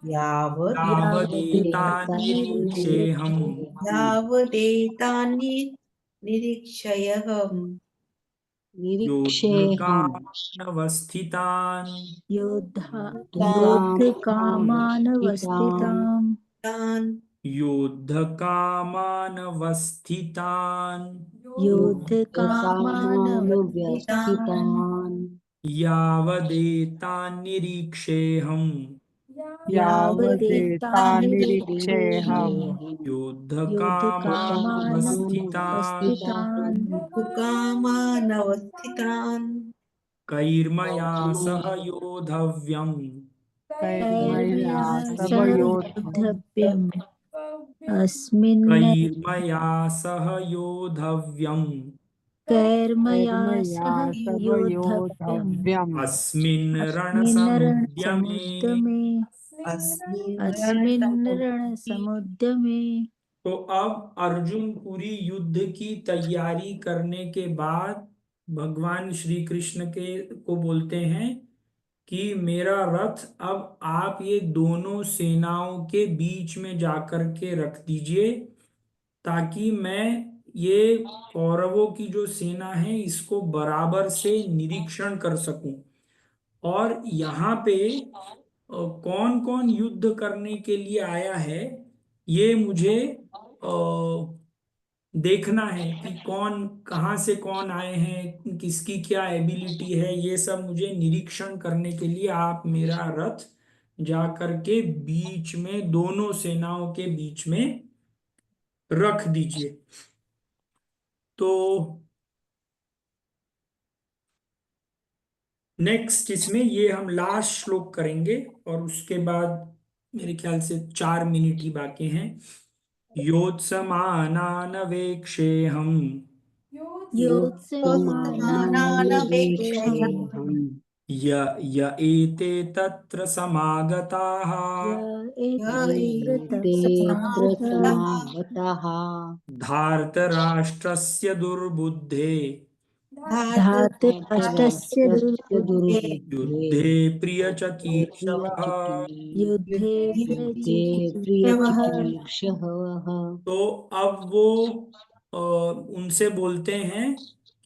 यावदेतान्निरीक्षेऽहम् यावदेतानि निरीक्षयः निरीक्षेऽहम् योद्धकानवस्थितान् योद्धकामवस्थितान् योद्धकामानवस्थिताम् तान् योद्धकामानवस्थितान् योद्धकामानवस्थितान् कामानुव्यवस्थितान् यावदेतान्निरीक्षेऽहम् यावदेतानिरीक्षेऽहम् यावदेतान्निरीक्षेऽहम् योद्धकामानवस्थितान् योद्धकामानवस्थितान् सुकामानवस्थितान् कैर्मया सह योद्धव्यम् कैर्मया कैर्मया सह सह योद्धव्यम् योद्धव्यम् अस्मिन् कैर्मया सह योद्धव्यम् कैर्मया कैर्मया सह सह योद्धव्यम् योद्धव्यम् अस्मिन् अस्मिन् रणसमुद्यमे रणसमुद्यमे अस्मिन् रणसमुद्यमे। तो अब अर्जुन पूरी युद्ध की तैयारी करने के बाद भगवान श्री कृष्ण के को बोलते हैं कि मेरा रथ अब आप ये दोनों सेनाओं के बीच में जाकर के रख दीजिए, ताकि मैं ये कौरवों की जो सेना है इसको बराबर से निरीक्षण कर सकूं, और यहाँ पे कौन कौन युद्ध करने के लिए आया है ये मुझे देखना है कि कौन कहाँ से कौन आए हैं, किसकी क्या एबिलिटी है, ये सब मुझे निरीक्षण करने के लिए आप मेरा रथ जा करके बीच में, दोनों सेनाओं के बीच में रख दीजिए। तो नेक्स्ट इसमें ये हम लास्ट श्लोक करेंगे और उसके बाद मेरे ख्याल से 4 मिनट ही बाकी हैं। योत्समानानवेक्षेऽहं योत्समानानवेक्षेऽहं य य एते तत्र समागताः एतेऽत्र समागताः धार्तराष्ट्रस्य दुर्बुद्धे धातराष्ट्रस्य राष्ट्रस्य दुर्बुद्धे युद्धे दुर्बुद्धे प्रियचिकीर्षवः। युद्धे युद्धे प्रियचिकीर्षवः। प्रियचिकीर्षवः। तो अब वो उनसे बोलते हैं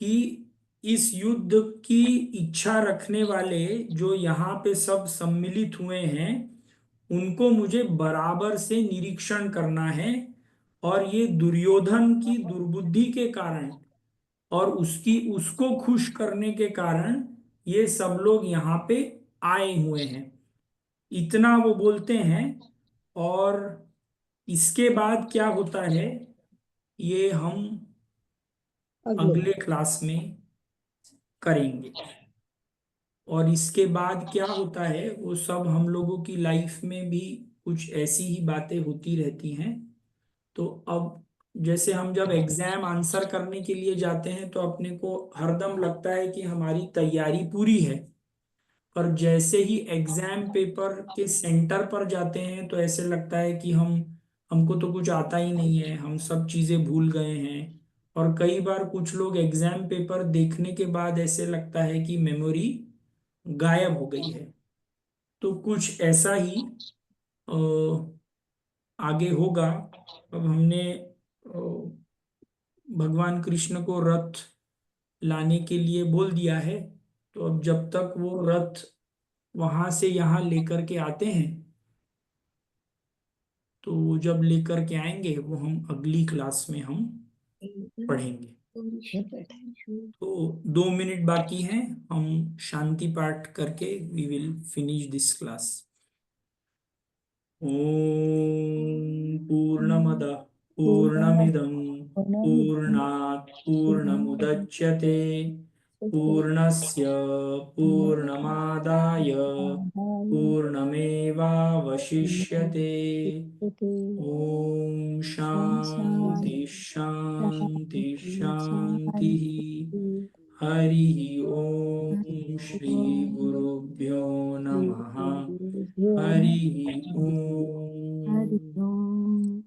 कि इस युद्ध की इच्छा रखने वाले जो यहाँ पे सब सम्मिलित हुए हैं उनको मुझे बराबर से निरीक्षण करना है, और ये दुर्योधन की दुर्बुद्धि के कारण और उसकी उसको खुश करने के कारण ये सब लोग यहाँ पे आए हुए हैं, इतना वो बोलते हैं। और इसके बाद क्या होता है ये हम अगले क्लास में करेंगे। और इसके बाद क्या होता है वो सब हम लोगों की लाइफ में भी कुछ ऐसी ही बातें होती रहती हैं। तो अब जैसे हम जब एग्जाम आंसर करने के लिए जाते हैं तो अपने को हरदम लगता है कि हमारी तैयारी पूरी है, और जैसे ही एग्जाम पेपर के सेंटर पर जाते हैं तो ऐसे लगता है कि हमको तो कुछ आता ही नहीं है, हम सब चीजें भूल गए हैं। और कई बार कुछ लोग एग्जाम पेपर देखने के बाद ऐसे लगता है कि मेमोरी गायब हो गई है। तो कुछ ऐसा ही अ, आगे होगा। अब हमने भगवान कृष्ण को रथ लाने के लिए बोल दिया है, तो अब जब तक वो रथ वहां से यहाँ लेकर के आते हैं तो वो जब लेकर के आएंगे वो हम अगली क्लास में हम पढ़ेंगे। तो 2 मिनट बाकी हैं, हम शांति पाठ करके we will finish this class. ओम पूर्णमदः पूर्णमिदं पूर्णात् पूर्णमुदच्यते पूर्णस्य पूर्णमादाय पूर्णमेवावशिष्यते। ओम शांति शांति शांति। हरि ओम श्री गुरुभ्यो नमः। हरि हरि ओम। ओम।